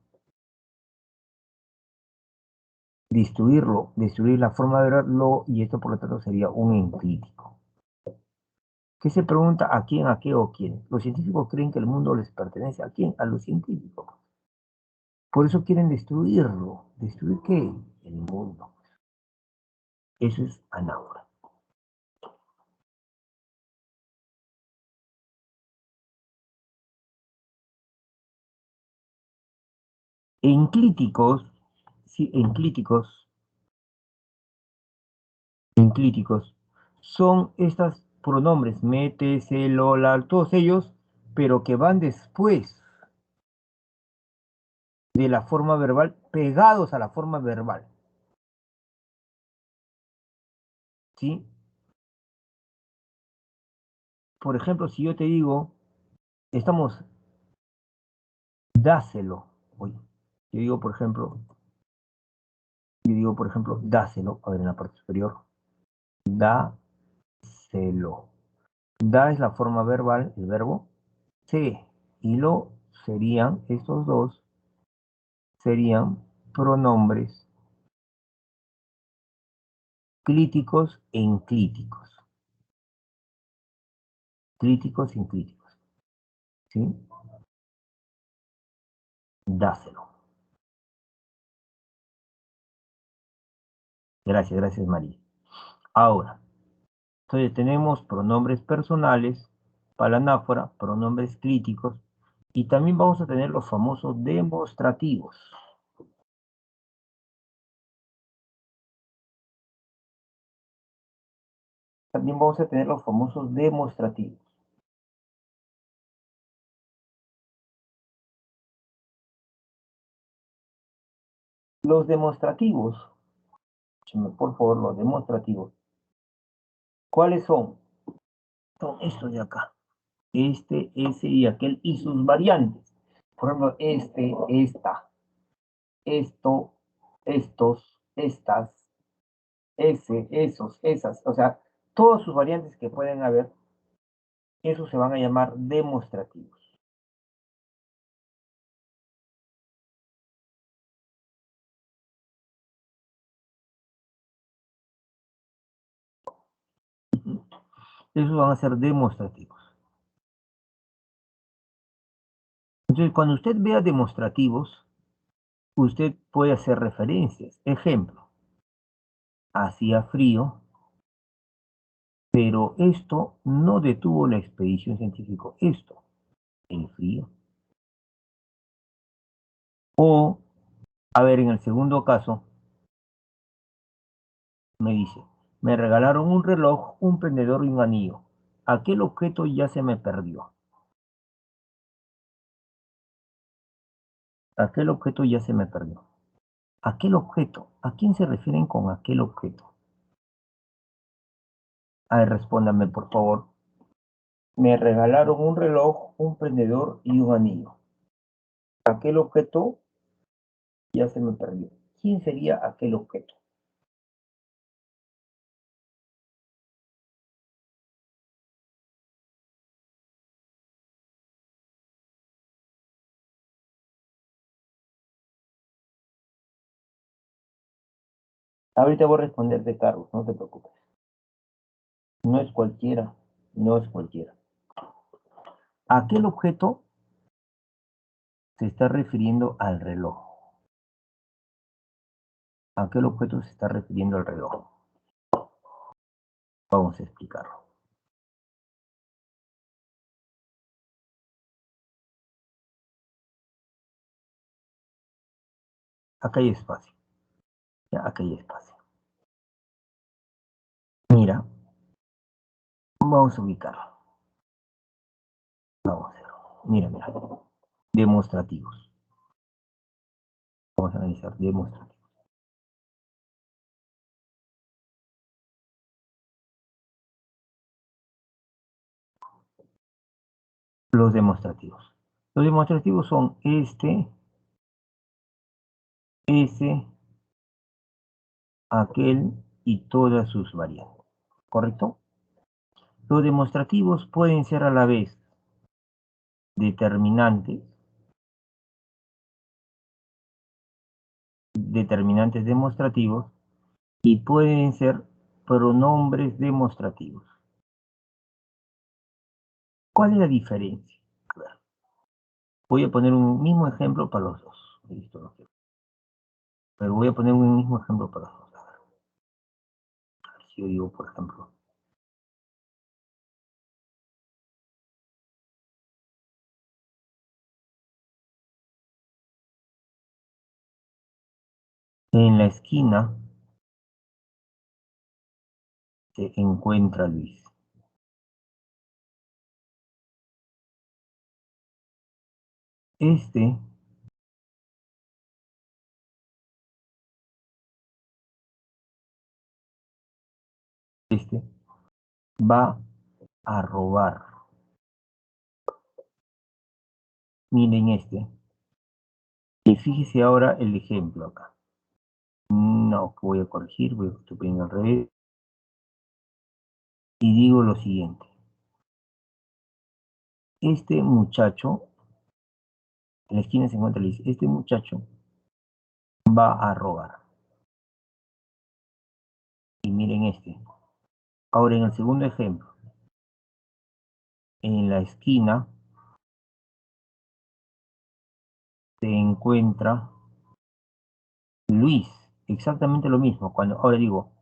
Destruirlo, destruir la forma de verlo, y esto por lo tanto sería un enclítico. ¿Qué se pregunta? ¿A quién, a qué o quién? Los científicos creen que el mundo les pertenece. ¿A quién? A los científicos. Por eso quieren destruirlo. ¿Destruir qué? El mundo. Eso es anáfora. Enclíticos, sí, enclíticos, son estos pronombres, mete, se, lo, la, todos ellos, pero que van después de la forma verbal, pegados a la forma verbal, ¿sí? Por ejemplo, si yo te digo, estamos, dáselo, oye, yo digo, por ejemplo, dáselo, a ver, en la parte superior, dáselo. Da es la forma verbal, el verbo, se y lo serían, estos dos serían pronombres clíticos e inclíticos. Clíticos e inclíticos. ¿Sí? Dáselo. Gracias, gracias María. Ahora, entonces tenemos pronombres personales, palanáfora, pronombres clíticos, y también vamos a tener los famosos demostrativos. También vamos a tener los famosos demostrativos. Los demostrativos, por favor, los demostrativos, ¿cuáles son? Son estos de acá. Este, ese y aquel y sus variantes. Por ejemplo, este, esta, esto, estos, estas, ese, esos, esas. O sea, todas sus variantes que pueden haber, esos se van a llamar demostrativos. Esos van a ser demostrativos. Entonces, cuando usted vea demostrativos, usted puede hacer referencias. Ejemplo, hacía frío, pero esto no detuvo la expedición científica. Esto, el frío. O, a ver, en el segundo caso, me dice, me regalaron un reloj, un prendedor y un anillo. Aquel objeto ya se me perdió. Aquel objeto ya se me perdió. Aquel objeto, ¿a quién se refieren con aquel objeto? A ver, respóndame, por favor. Me regalaron un reloj, un prendedor y un anillo. Aquel objeto ya se me perdió. ¿Quién sería aquel objeto? Ahorita voy a responder de Carlos, no te preocupes. No es cualquiera, no es cualquiera. Aquel objeto se está refiriendo al reloj. Aquel objeto se está refiriendo al reloj. Vamos a explicarlo. Acá hay espacio. Ya, acá hay espacio. Mira, vamos a ubicarlo. Vamos a hacerlo. Mira, mira. Demostrativos. Vamos a analizar demostrativos. Los demostrativos. Los demostrativos son este, ese, aquel y todas sus variantes. ¿Correcto? Los demostrativos pueden ser a la vez determinantes, determinantes demostrativos y pueden ser pronombres demostrativos. ¿Cuál es la diferencia? A ver, voy a poner un mismo ejemplo para los dos. Listo, no quiero. Pero voy a poner un mismo ejemplo para los dos. A ver si yo digo, por ejemplo, en la esquina se encuentra Luis. Este, este va a robar. Miren este. Y fíjese ahora el ejemplo acá. No, voy a corregir, voy a estoy poniendo al revés. Y digo lo siguiente. Este muchacho, en la esquina se encuentra Luis. Este muchacho va a robar. Y miren este. Ahora en el segundo ejemplo. En la esquina se encuentra Luis. Exactamente lo mismo. Cuando ahora digo,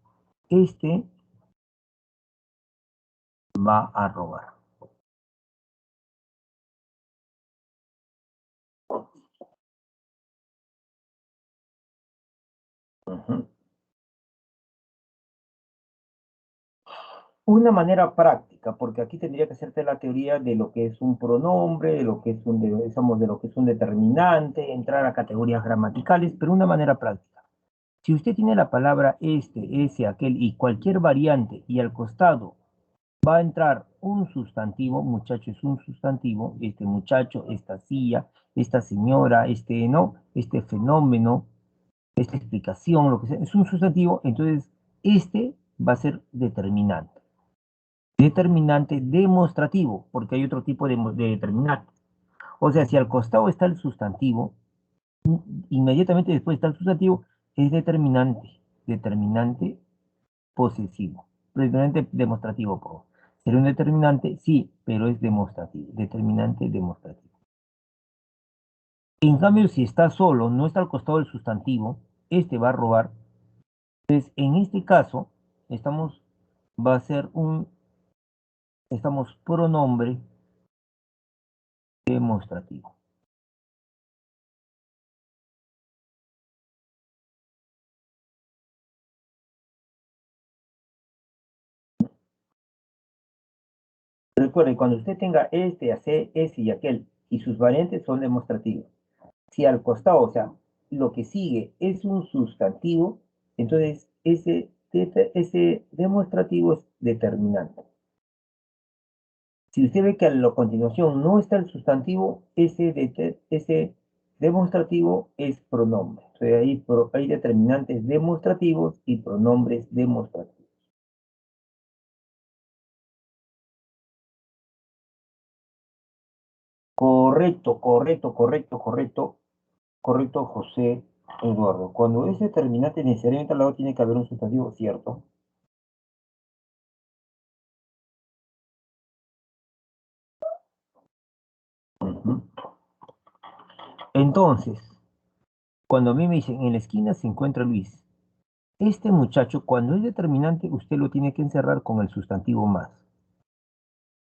este va a robar. Ujú. Una manera práctica, porque aquí tendría que hacerte la teoría de lo que es un pronombre, de lo que es de lo que es un determinante, entrar a categorías gramaticales, pero una manera práctica. Si usted tiene la palabra este, ese, aquel y cualquier variante y al costado va a entrar un sustantivo, muchacho es un sustantivo, este muchacho, esta silla, esta señora, este no, este fenómeno, esta explicación, lo que sea, es un sustantivo, entonces este va a ser determinante. Determinante demostrativo, porque hay otro tipo de determinante. O sea, si al costado está el sustantivo, inmediatamente después está el sustantivo, es determinante, determinante posesivo, determinante demostrativo, por favor. ¿Sería un determinante? Sí, pero es demostrativo, determinante demostrativo. En cambio, si está solo, no está al costado del sustantivo, este va a robar. Entonces, en este caso, estamos, va a ser estamos pronombre demostrativo. Recuerde, cuando usted tenga este, ese y aquel, y sus variantes son demostrativos. Si al costado, o sea, lo que sigue es un sustantivo, entonces ese demostrativo es determinante. Si usted ve que a la continuación no está el sustantivo, ese demostrativo es pronombre. Entonces hay determinantes demostrativos y pronombres demostrativos. Correcto, correcto, correcto, correcto, correcto, José. Eduardo, cuando es determinante necesariamente al lado tiene que haber un sustantivo, ¿cierto? Ujú. Entonces, cuando a mí me dicen, en la esquina se encuentra Luis, este muchacho, cuando es determinante, usted lo tiene que encerrar con el sustantivo más.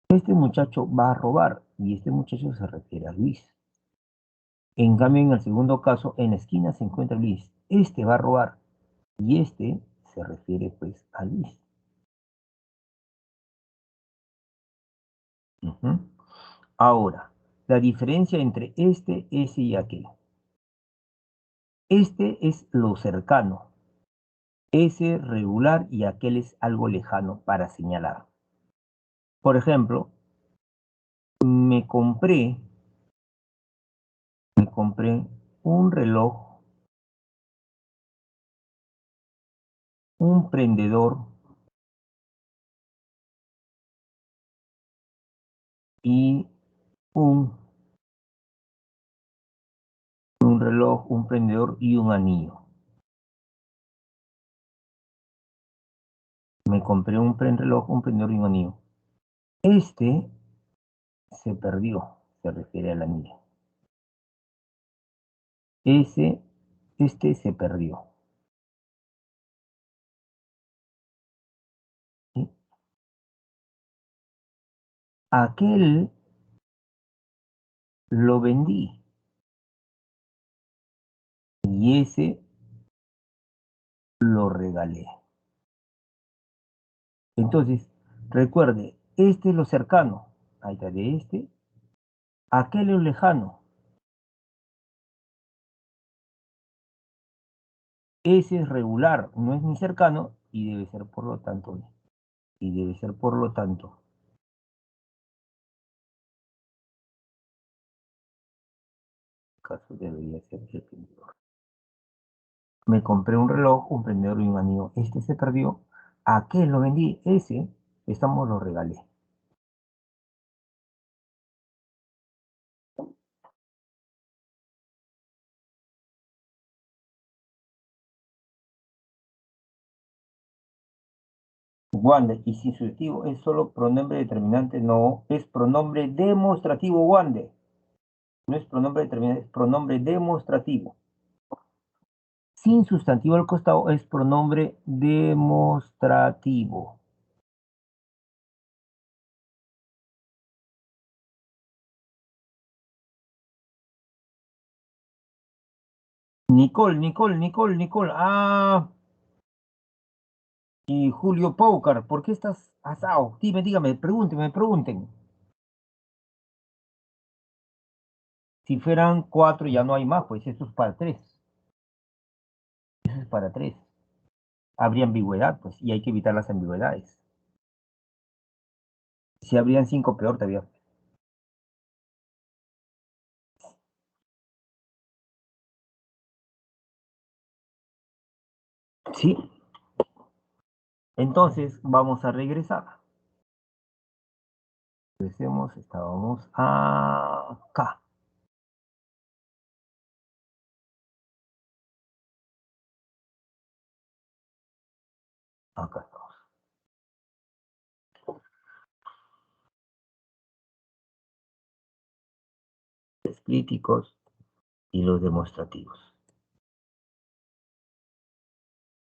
Este muchacho va a robar y este muchacho se refiere a Luis. En cambio, en el segundo caso, en la esquina se encuentra Luis. Este va a robar y este se refiere pues a Luis. Ujú. Ahora, la diferencia entre este, ese y aquel. Este es lo cercano, ese regular y aquel es algo lejano para señalar. Por ejemplo, me compré, me compré un reloj, un prendedor y un, un reloj, un prendedor y un anillo. Me compré un reloj, un prendedor y un anillo. Este se perdió, se refiere al anillo. Ese, este se perdió. ¿Sí? Aquel lo vendí y ese lo regalé. Entonces, recuerde, este es lo cercano, ahí está de este, aquel es lo lejano, ese es regular, no es ni cercano y debe ser por lo tanto, caso debería ser el prendedor. Me compré un reloj, un prendedor y un anillo, este se perdió, aquel lo vendí, ese, estamos lo regalé. Wander, y si sustantivo es solo pronombre determinante, no, es pronombre demostrativo, Wander. No es pronombre determinante, es pronombre demostrativo. Sin sustantivo al costado es pronombre demostrativo. Nicole, Nicole, Nicole, Nicole. Ah, y Julio Paucar, ¿por qué estás asado? Dime, dígame, pregúntenme, pregunten. Si fueran cuatro ya no hay más, pues esto es para tres. Eso es para tres. Habría ambigüedad, pues, y hay que evitar las ambigüedades. Si habrían cinco, peor todavía. Sí, entonces vamos a regresar. Regresemos, estábamos acá. Acá estamos. Los críticos y los demostrativos.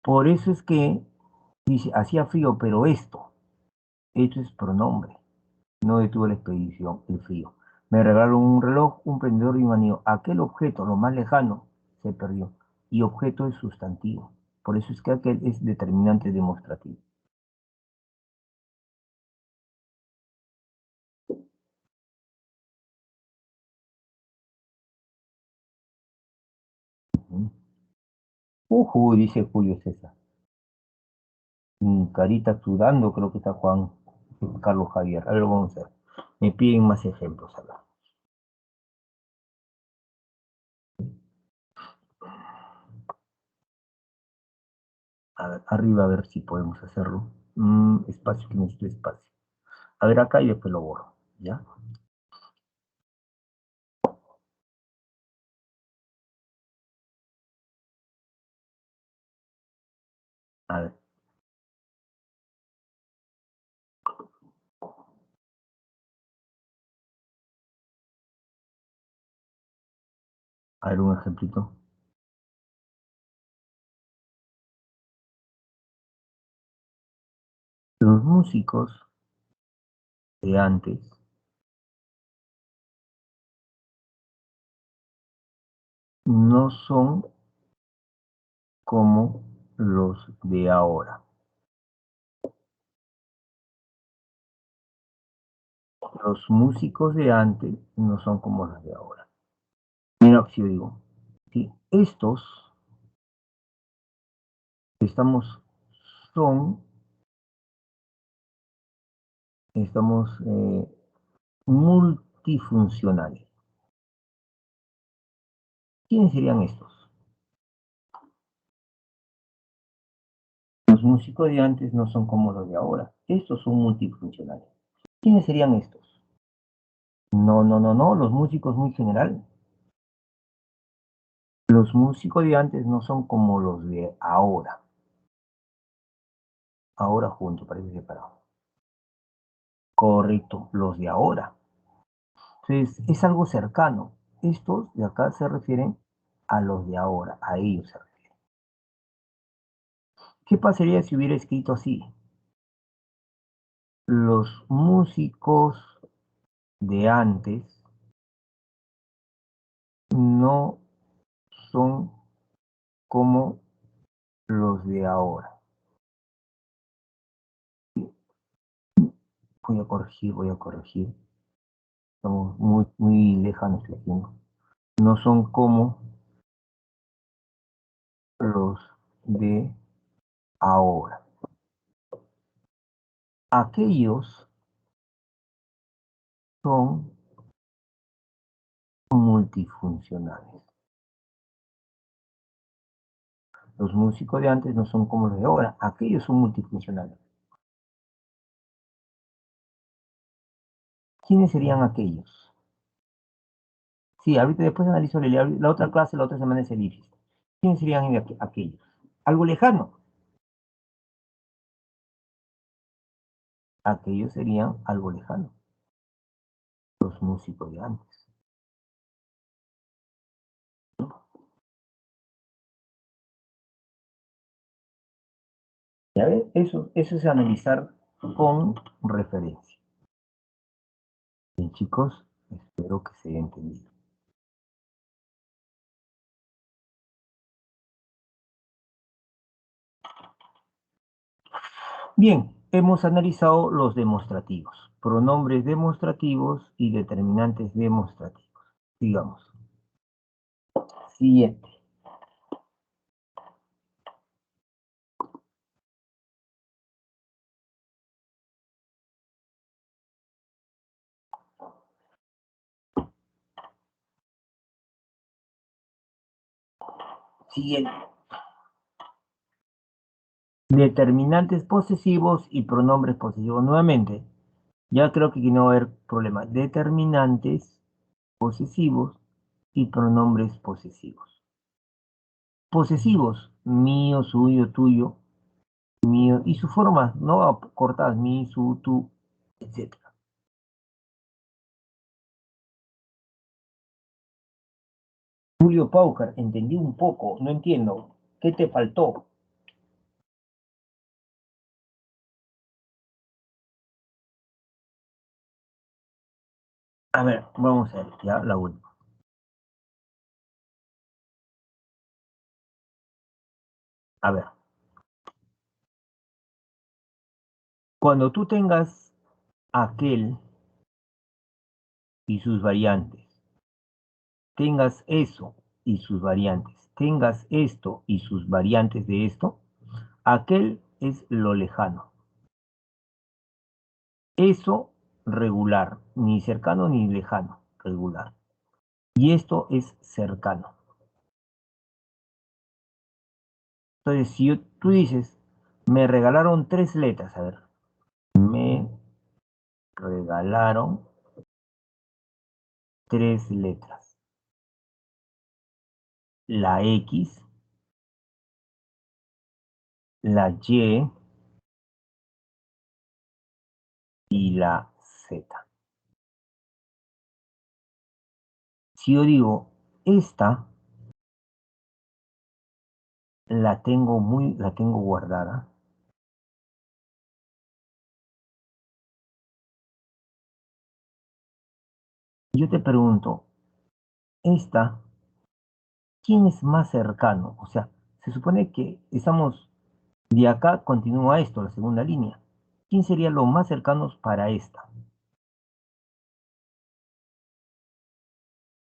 Por eso es que dice, hacía frío, pero esto es pronombre. No detuvo la expedición, el frío. Me regalaron un reloj, un prendedor y un anillo. Aquel objeto, lo más lejano, se perdió. Y objeto es sustantivo. Por eso es que aquel es determinante demostrativo. Dice Julio César. Carita sudando, creo que está Juan Carlos Javier. A ver, vamos a ver. Me piden más ejemplos. A ver. A ver, arriba a ver si podemos hacerlo. Espacio, que necesito espacio. A ver acá y después lo borro. ¿Ya? A ver, un ejemplito. Los músicos de antes no son como los de ahora. Los músicos de antes no son como los de ahora. Mira, si yo digo, si estos estamos, son, estamos multifuncionales. ¿Quiénes serían estos? Los músicos de antes no son como los de ahora. Estos son multifuncionales. ¿Quiénes serían estos? No, no, no, no. Los músicos muy general. Los músicos de antes no son como los de ahora. Ahora juntos, parece separado. Correcto, los de ahora. Entonces, es algo cercano. Estos de acá se refieren a los de ahora, a ellos se refieren. ¿Qué pasaría si hubiera escrito así? Los músicos de antes no son como los de ahora. Voy a corregir, voy a corregir. Estamos muy, muy lejanos de aquí, ¿no? No son como los de ahora. Aquellos son multifuncionales. Los músicos de antes no son como los de ahora. Aquellos son multifuncionales. ¿Quiénes serían aquellos? Sí, ahorita después analizo la otra clase, la otra semana es el IFIS. ¿Quiénes serían aquellos? Algo lejano. Aquellos serían algo lejano. Los músicos de antes. ¿Ya ves? Eso es analizar con referencia. Bien, chicos, espero que se haya entendido. Bien, hemos analizado los demostrativos, pronombres demostrativos y determinantes demostrativos. Sigamos. Siguiente. Siguiente. Determinantes posesivos y pronombres posesivos. Nuevamente, ya creo que aquí no va a haber problema. Determinantes posesivos y pronombres posesivos. Posesivos, mío, suyo, tuyo, mío, y su forma, no cortadas, mi, su, tu, etcétera. Julio Paucar, entendí un poco, no entiendo. ¿Qué te faltó? A ver, vamos a ver, ya la última. A ver, cuando tú tengas aquel y sus variantes, tengas eso y sus variantes, tengas esto y sus variantes de esto, aquel es lo lejano. Eso regular, ni cercano ni lejano, regular. Y esto es cercano. Entonces, si tú dices, me regalaron 3 letras, a ver, me regalaron 3 letras. La X la Y y la Z. Si yo digo, esta la tengo guardada, yo te pregunto, esta, ¿quién es más cercano? O sea, se supone que estamos de acá, continúa esto, la segunda línea. ¿Quién sería lo más cercanos para esta?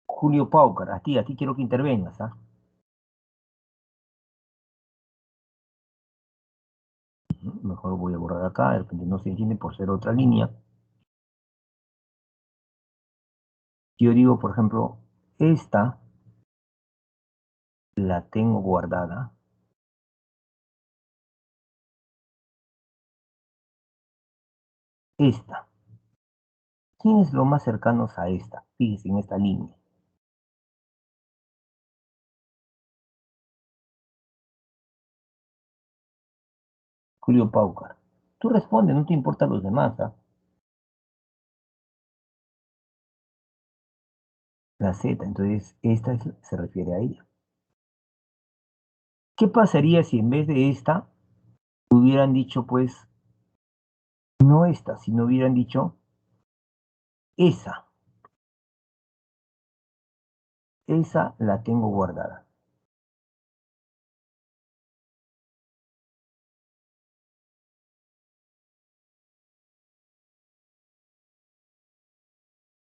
Julio Paucar, a ti quiero que intervengas, ¿ah? Mejor voy a borrar acá, de repente no se entiende por ser otra línea. Yo digo, por ejemplo, esta la tengo guardada. Esta. ¿Quién es lo más cercanos a esta? Fíjese en esta línea. Julio Paucar. Tú responde, no te importan los demás, ¿ah? La Z, entonces se refiere a ella. ¿Qué pasaría si en vez de esta hubieran dicho, pues, no esta, sino hubieran dicho esa? Esa la tengo guardada.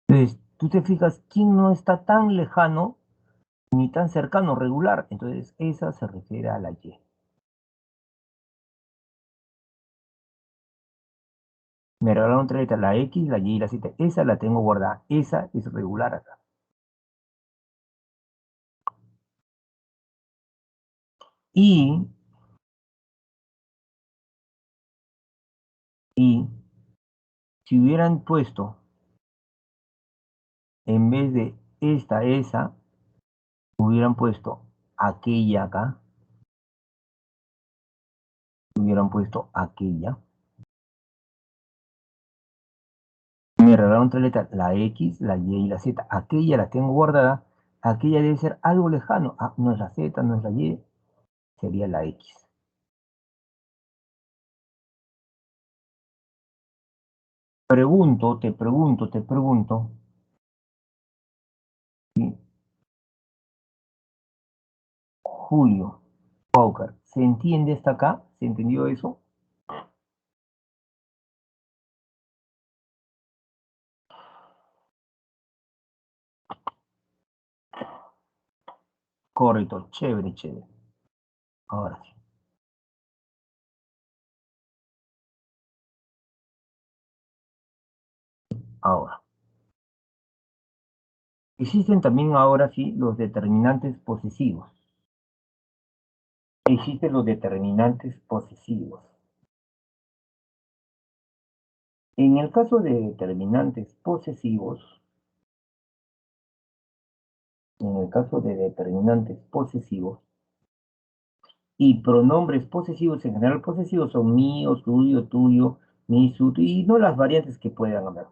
Entonces, tú te fijas quién no está tan lejano ni tan cercano, regular. Entonces, esa se refiere a la Y. Me regalaron tres letras, la X, la Y y la Z. Esa la tengo guardada. Esa es regular acá. Y, y si hubieran puesto, en vez de esa, hubieran puesto aquella acá, hubieran puesto aquella. Me regalaron tres letras, la X, la Y y la Z. Aquella la tengo guardada. Aquella debe ser algo lejano. Ah, no es la Z, no es la Y, sería la X. Te pregunto, ¿sí? Julio, Paucar, ¿se entiende hasta acá? ¿Se entendió eso? Correcto, chévere, chévere. Ahora sí, ahora. Existen también ahora sí los determinantes posesivos. Existen los determinantes posesivos. En el caso de determinantes posesivos, en el caso de determinantes posesivos y pronombres posesivos, en general posesivos son mío, suyo, tuyo, mi, su, y no las variantes que puedan haber.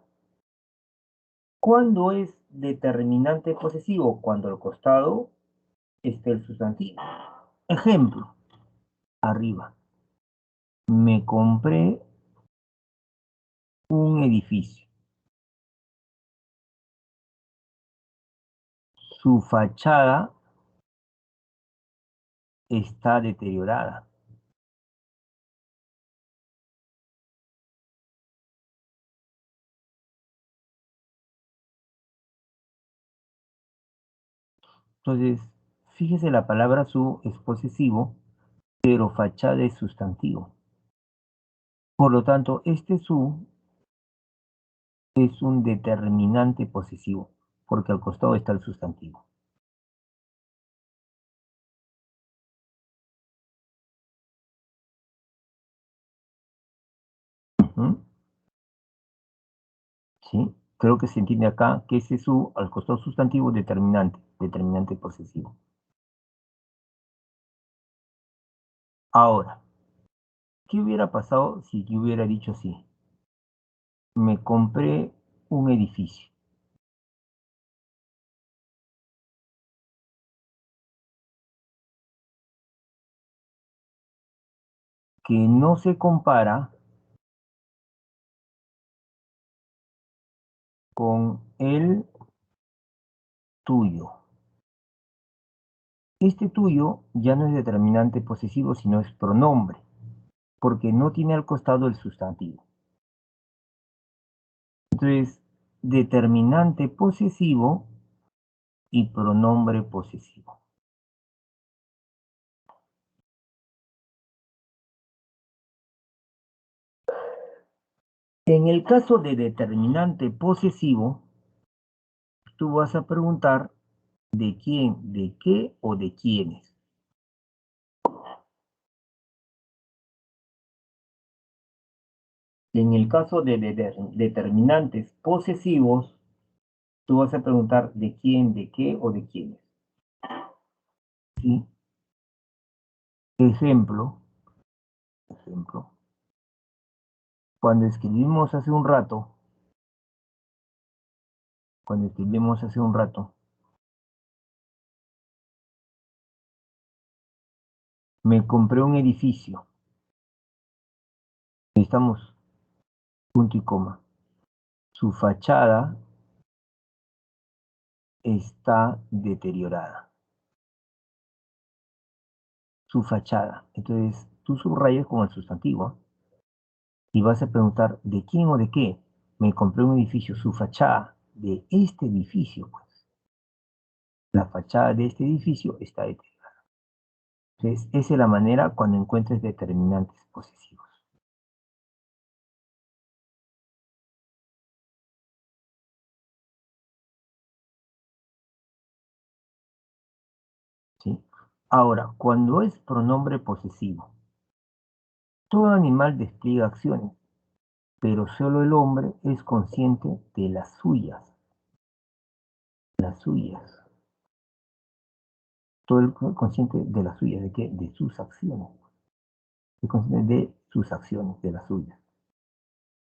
¿Cuándo es determinante posesivo? Cuando al costado esté el sustantivo. Ejemplo, arriba. Me compré un edificio. Su fachada está deteriorada. Entonces, fíjese, la palabra su es posesivo, pero fachada es sustantivo. Por lo tanto, este su es un determinante posesivo, porque al costado está el sustantivo. ¿Mm? ¿Sí? Creo que se entiende acá que ese su al costado sustantivo determinante, determinante posesivo. Ahora, ¿Qué hubiera pasado si yo hubiera dicho así? Me compré un edificio que no se compara con el tuyo. Este tuyo ya no es determinante posesivo, sino es pronombre, porque no tiene al costado el sustantivo. Entonces, determinante posesivo y pronombre posesivo. En el caso de determinante posesivo, tú vas a preguntar de quién, de qué o de quiénes. En el caso de determinantes posesivos, tú vas a preguntar de quién, de qué o de quiénes. ¿Sí? Ejemplo, ejemplo. Cuando escribimos hace un rato, cuando escribimos hace un rato, me compré un edificio. Estamos punto y coma. Su fachada está deteriorada. Su fachada. Entonces, tú subrayas con el sustantivo y vas a preguntar de quién o de qué. Me compré un edificio, su fachada de este edificio, pues. La fachada de este edificio está deteriorada. Entonces, esa es la manera cuando encuentres determinantes posesivos. ¿Sí? Ahora, cuando es pronombre posesivo, todo animal despliega acciones, pero solo el hombre es consciente de las suyas. Las suyas. Todo el consciente de las suyas, ¿de qué? De sus acciones. Es consciente de sus acciones, de las suyas.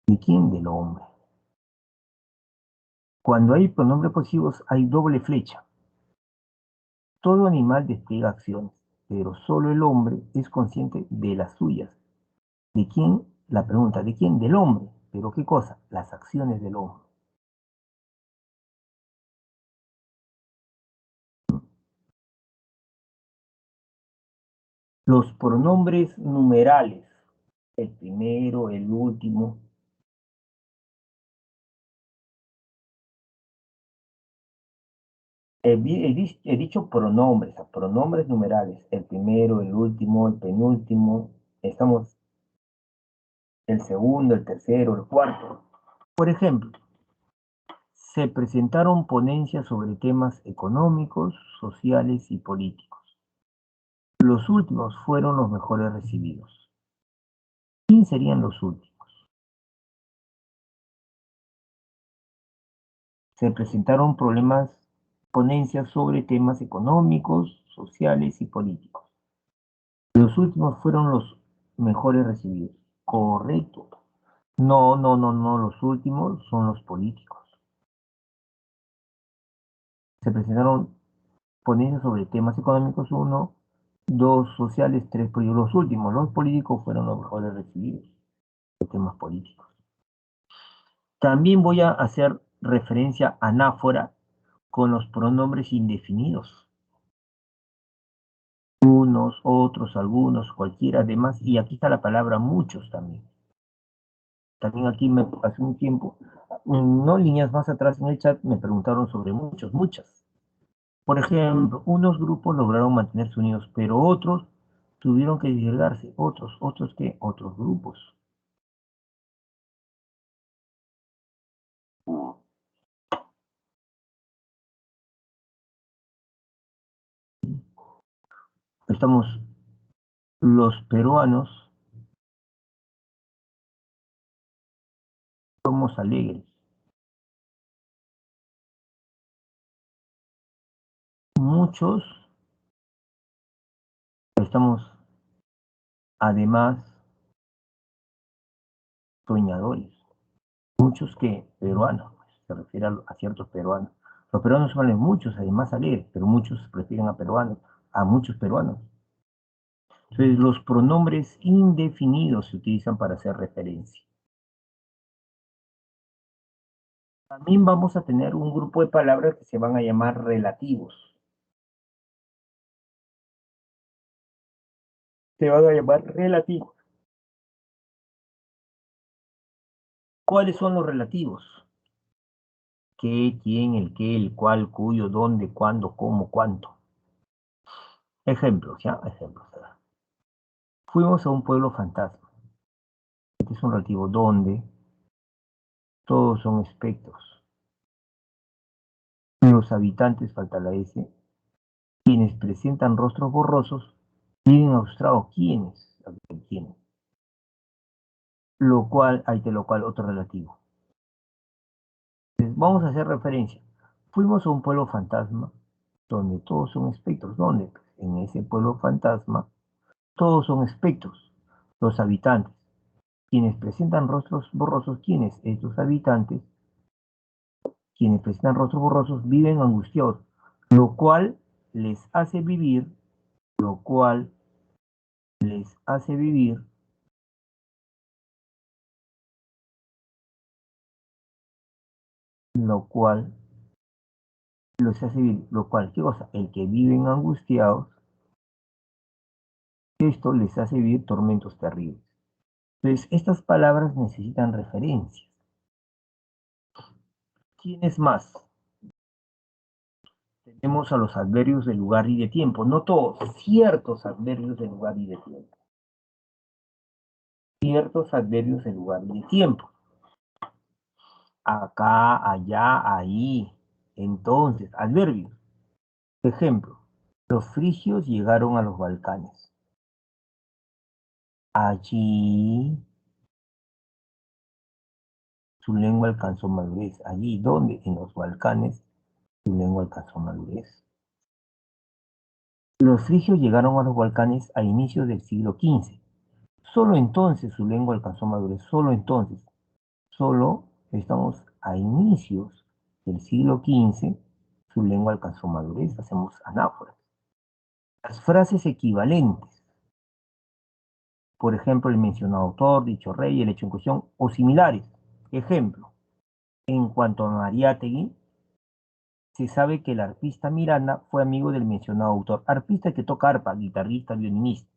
¿De quién? Del hombre. Cuando hay pronombres posesivos hay doble flecha. Todo animal despliega acciones, pero solo el hombre es consciente de las suyas. ¿De quién? La pregunta, ¿de quién? Del hombre. ¿Pero qué cosa? Las acciones del hombre. Los pronombres numerales, el primero, el último. He dicho pronombres, pronombres numerales, el primero, el último, el penúltimo. Estamos el segundo, el tercero, el cuarto. Por ejemplo, se presentaron ponencias sobre temas económicos, sociales y políticos. Los últimos fueron los mejores recibidos. ¿Quién serían los últimos? Se presentaron ponencias sobre temas económicos, sociales y políticos. Los últimos fueron los mejores recibidos. Correcto. No, no, no, no. Los últimos son los políticos. Se presentaron ponencias sobre temas económicos, uno, dos sociales, tres políticos. Los últimos, los políticos fueron los mejores recibidos. Los temas políticos. También voy a hacer referencia a anáfora con los pronombres indefinidos. Unos, otros, algunos, cualquiera, demás. Y aquí está la palabra muchos también. También aquí hace un tiempo, no líneas más atrás en el chat, me preguntaron sobre muchos, muchas. Por ejemplo, unos grupos lograron mantenerse unidos, pero otros tuvieron que disgregarse. Otros qué, otros grupos. Estamos los peruanos, somos alegres. Muchos, estamos además, soñadores. Muchos que peruanos, pues, se refiere a ciertos peruanos. Los peruanos valen muchos, además a leer, pero muchos prefieren a peruanos, a muchos peruanos. Entonces, los pronombres indefinidos se utilizan para hacer referencia. También vamos a tener un grupo de palabras que se van a llamar relativos. Se van a llamar relativos. ¿Cuáles son los relativos? ¿Qué, quién, el qué, el cuál, cuyo, dónde, cuándo, cómo, cuánto? Ejemplos, ¿ya? Ejemplos. Fuimos a un pueblo fantasma. Este es un relativo donde todos son espectros. Los habitantes, falta la S, quienes presentan rostros borrosos, viven austrados. ¿Quiénes? ¿Quiénes? Lo cual, lo cual, otro relativo. Entonces, vamos a hacer referencia. Fuimos a un pueblo fantasma donde todos son espectros. ¿Dónde? Pues en ese pueblo fantasma, todos son espectros. Los habitantes, quienes presentan rostros borrosos, ¿quiénes? Estos habitantes, quienes presentan rostros borrosos, viven angustiados, lo cual les hace vivir, lo cual les hace vivir, lo cual los hace vivir, lo cual, ¿qué cosa? El que viven angustiados, esto les hace vivir tormentos terribles. Entonces, estas palabras necesitan referencias. ¿Quiénes más? Tenemos a los adverbios de lugar y de tiempo, no todos, ciertos adverbios de lugar y de tiempo. Ciertos adverbios de lugar y de tiempo. Acá, allá, ahí. Entonces, adverbios. Ejemplo, los frigios llegaron a los Balcanes. Allí su lengua alcanzó madurez. Allí, ¿dónde? En los Balcanes, su lengua alcanzó madurez. Los frigios llegaron a los Balcanes a inicios del siglo XV. Solo entonces su lengua alcanzó madurez. Solo entonces. Solo estamos a inicios del siglo XV, su lengua alcanzó madurez. Hacemos anáforas. Las frases equivalentes. Por ejemplo, el mencionado autor, dicho rey, el hecho en cuestión, o similares. Ejemplo, en cuanto a Mariátegui, se sabe que el arpista Miranda fue amigo del mencionado autor. Arpista que toca arpa, guitarrista, violinista.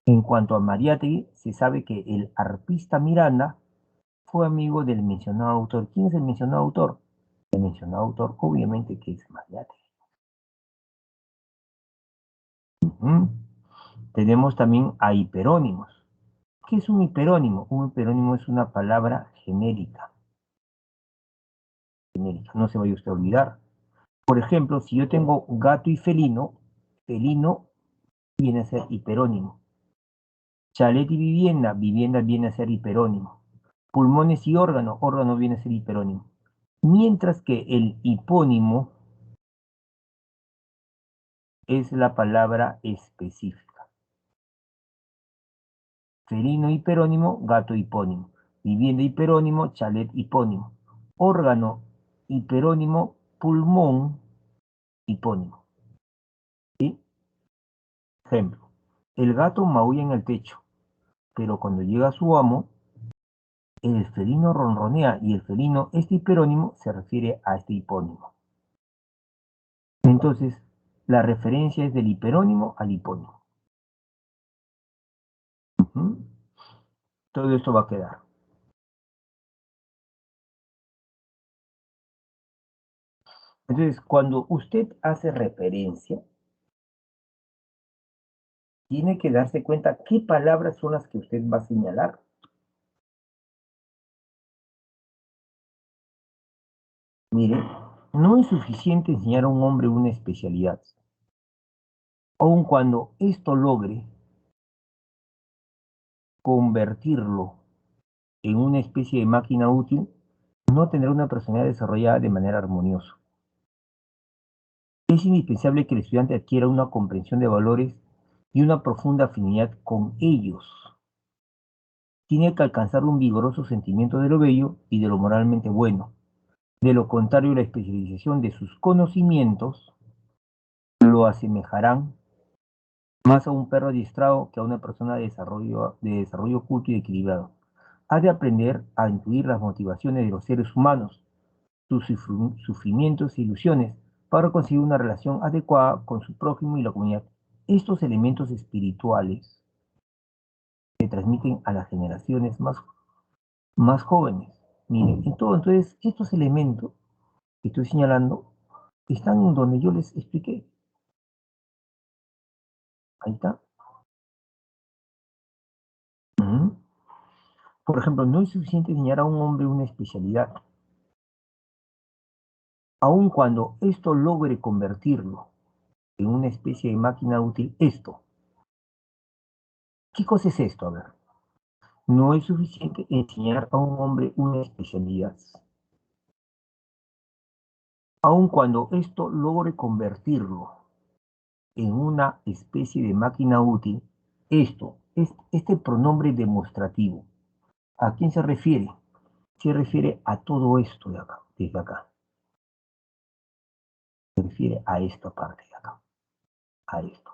En cuanto a Mariátegui, se sabe que el arpista Miranda fue amigo del mencionado autor. ¿Quién es el mencionado autor? El mencionado autor, obviamente, que es Mariátegui. Tenemos también a hiperónimos. ¿Qué es un hiperónimo? Un hiperónimo es una palabra genérica. No se vaya usted a olvidar. Por ejemplo, si yo tengo gato y felino, felino viene a ser hiperónimo. Chalet y vivienda, vivienda viene a ser hiperónimo. Pulmones y órgano, órgano viene a ser hiperónimo. Mientras que el hipónimo es la palabra específica. Felino hiperónimo, gato hipónimo. Vivienda hiperónimo, chalet hipónimo. Órgano hiperónimo, pulmón hipónimo. ¿Sí? Ejemplo, el gato maulla en el techo, pero cuando llega su amo, el felino ronronea y el felino, este hiperónimo, se refiere a este hipónimo. Entonces, la referencia es del hiperónimo al hipónimo. Todo esto va a quedar. Entonces, cuando usted hace referencia, tiene que darse cuenta qué palabras son las que usted va a señalar. Mire, no es suficiente enseñar a un hombre una especialidad. Aun cuando esto logre convertirlo en una especie de máquina útil, no tendrá una personalidad desarrollada de manera armoniosa. Es indispensable que el estudiante adquiera una comprensión de valores y una profunda afinidad con ellos. tiene que alcanzar un vigoroso sentimiento de lo bello y de lo moralmente bueno. De lo contrario, la especialización de sus conocimientos lo asemejarán más a un perro adiestrado que a una persona de desarrollo oculto y equilibrado. Ha de aprender a intuir las motivaciones de los seres humanos, sus sufrimientos e ilusiones, para conseguir una relación adecuada con su prójimo y la comunidad. Estos elementos espirituales se transmiten a las generaciones más jóvenes. Miren, entonces estos elementos que estoy señalando están en donde yo les expliqué. Ahí está. Ujú. Por ejemplo, no es suficiente enseñar a un hombre una especialidad, aun cuando esto logre convertirlo en una especie de máquina útil. Esto, ¿qué cosa es esto? A ver, no es suficiente enseñar a un hombre una especialidad, aun cuando esto logre convertirlo en una especie de máquina útil. Esto, es este pronombre demostrativo, ¿a quién se refiere? Se refiere a todo esto de acá, desde acá. Se refiere a esta parte de acá, a esto.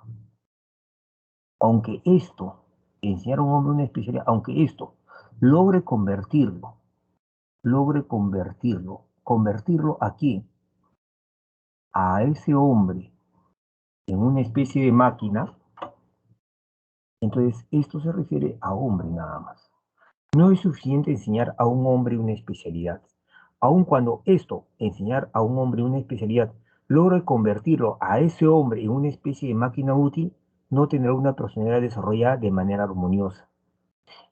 Aunque esto, enseñar a un hombre una especialidad, aunque esto logre convertirlo aquí, a ese hombre en una especie de máquina, entonces esto se refiere a hombre nada más. No es suficiente enseñar a un hombre una especialidad. Aun cuando esto, enseñar a un hombre una especialidad, logre convertirlo a ese hombre en una especie de máquina útil, no tendrá una personalidad desarrollada de manera armoniosa.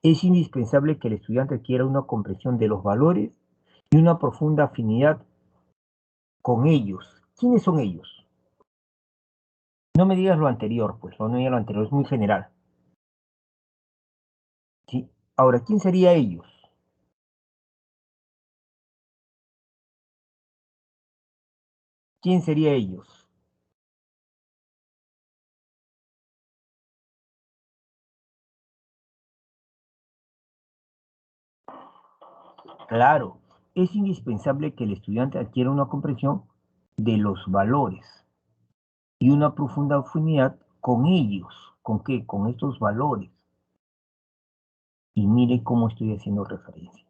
Es indispensable que el estudiante adquiera una comprensión de los valores y una profunda afinidad con ellos. ¿Quiénes son ellos? No me digas lo anterior, pues, no me digas lo anterior, es muy general. ¿Sí? Ahora, ¿quién sería ellos? ¿Quién sería ellos? Claro, es indispensable que el estudiante adquiera una comprensión de los valores y una profunda afinidad con ellos. ¿Con qué? Con estos valores. Y mire cómo estoy haciendo referencia.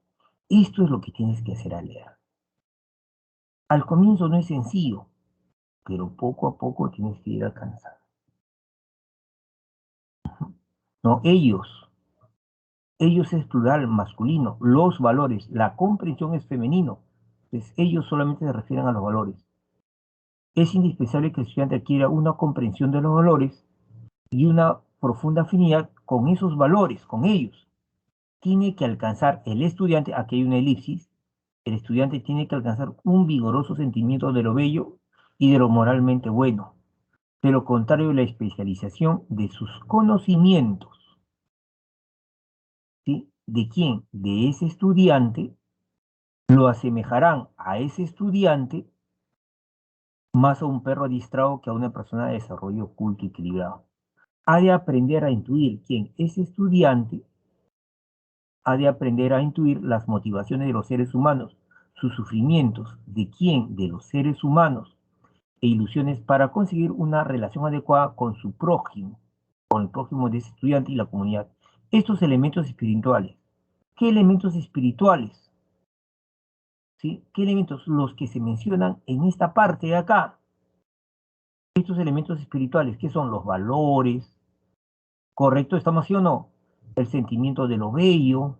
Esto es lo que tienes que hacer al leer. Al comienzo no es sencillo, pero poco a poco tienes que ir alcanzando. No, ellos es plural, masculino, los valores, la comprensión es femenino, pues ellos solamente se refieren a los valores. Es indispensable que el estudiante adquiera una comprensión de los valores y una profunda afinidad con esos valores, con ellos. Tiene que alcanzar el estudiante, aquí hay una elipsis, el estudiante tiene que alcanzar un vigoroso sentimiento de lo bello y de lo moralmente bueno. De lo contrario, la especialización de sus conocimientos, ¿sí? ¿De quién? De ese estudiante, lo asemejarán a ese estudiante más a un perro adiestrado que a una persona de desarrollo oculto y equilibrado. Ha de aprender a intuir quién es estudiante, ha de aprender a intuir las motivaciones de los seres humanos, sus sufrimientos, de quién, de los seres humanos, e ilusiones para conseguir una relación adecuada con su prójimo, con el prójimo de ese estudiante y la comunidad. Estos elementos espirituales. ¿Qué elementos espirituales? ¿Sí? ¿Qué elementos? Los que se mencionan en esta parte de acá. Estos elementos espirituales, ¿qué son? Los valores, ¿correcto? ¿Estamos así o no? El sentimiento de lo bello,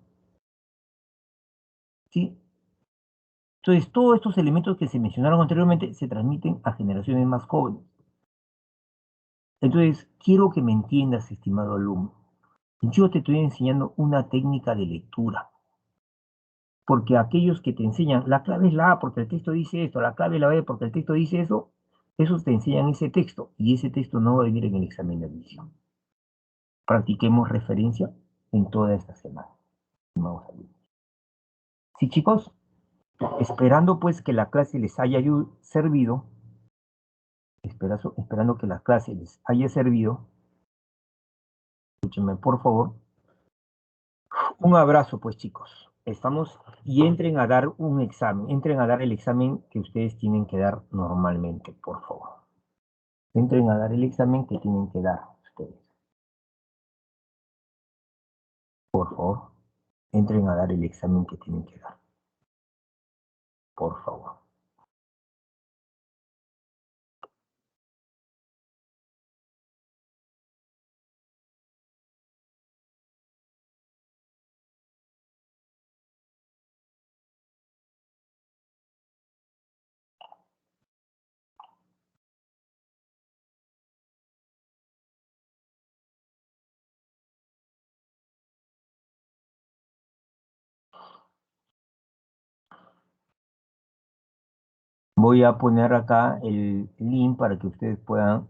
¿sí? Entonces, todos estos elementos que se mencionaron anteriormente se transmiten a generaciones más jóvenes. Entonces, quiero que me entiendas, estimado alumno. Yo te estoy enseñando una técnica de lectura, porque aquellos que te enseñan, la clave es la A porque el texto dice esto, la clave es la B porque el texto dice eso, esos te enseñan ese texto y ese texto no va a venir en el examen de admisión. Practiquemos referencia en toda esta semana. Vamos a ver. Sí, chicos, esperando pues que la clase les haya servido, esperando que la clase les haya servido, escúchenme por favor, Un abrazo, pues, chicos. Estamos y entren a dar un examen. Entren a dar el examen que ustedes tienen que dar normalmente, por favor. Entren a dar el examen que tienen que dar ustedes. Por favor, entren a dar el examen que tienen que dar. Por favor. Voy a poner acá el link para que ustedes puedan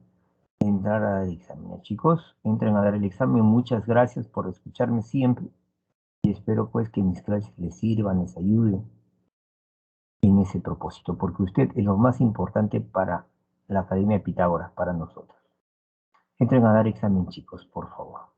entrar a dar el examen. Chicos, entren a dar el examen. Muchas gracias por escucharme siempre y espero pues que mis clases les sirvan, les ayuden en ese propósito, porque usted es lo más importante para la Academia de Pitágoras, para nosotros. Entren a dar examen, chicos, por favor.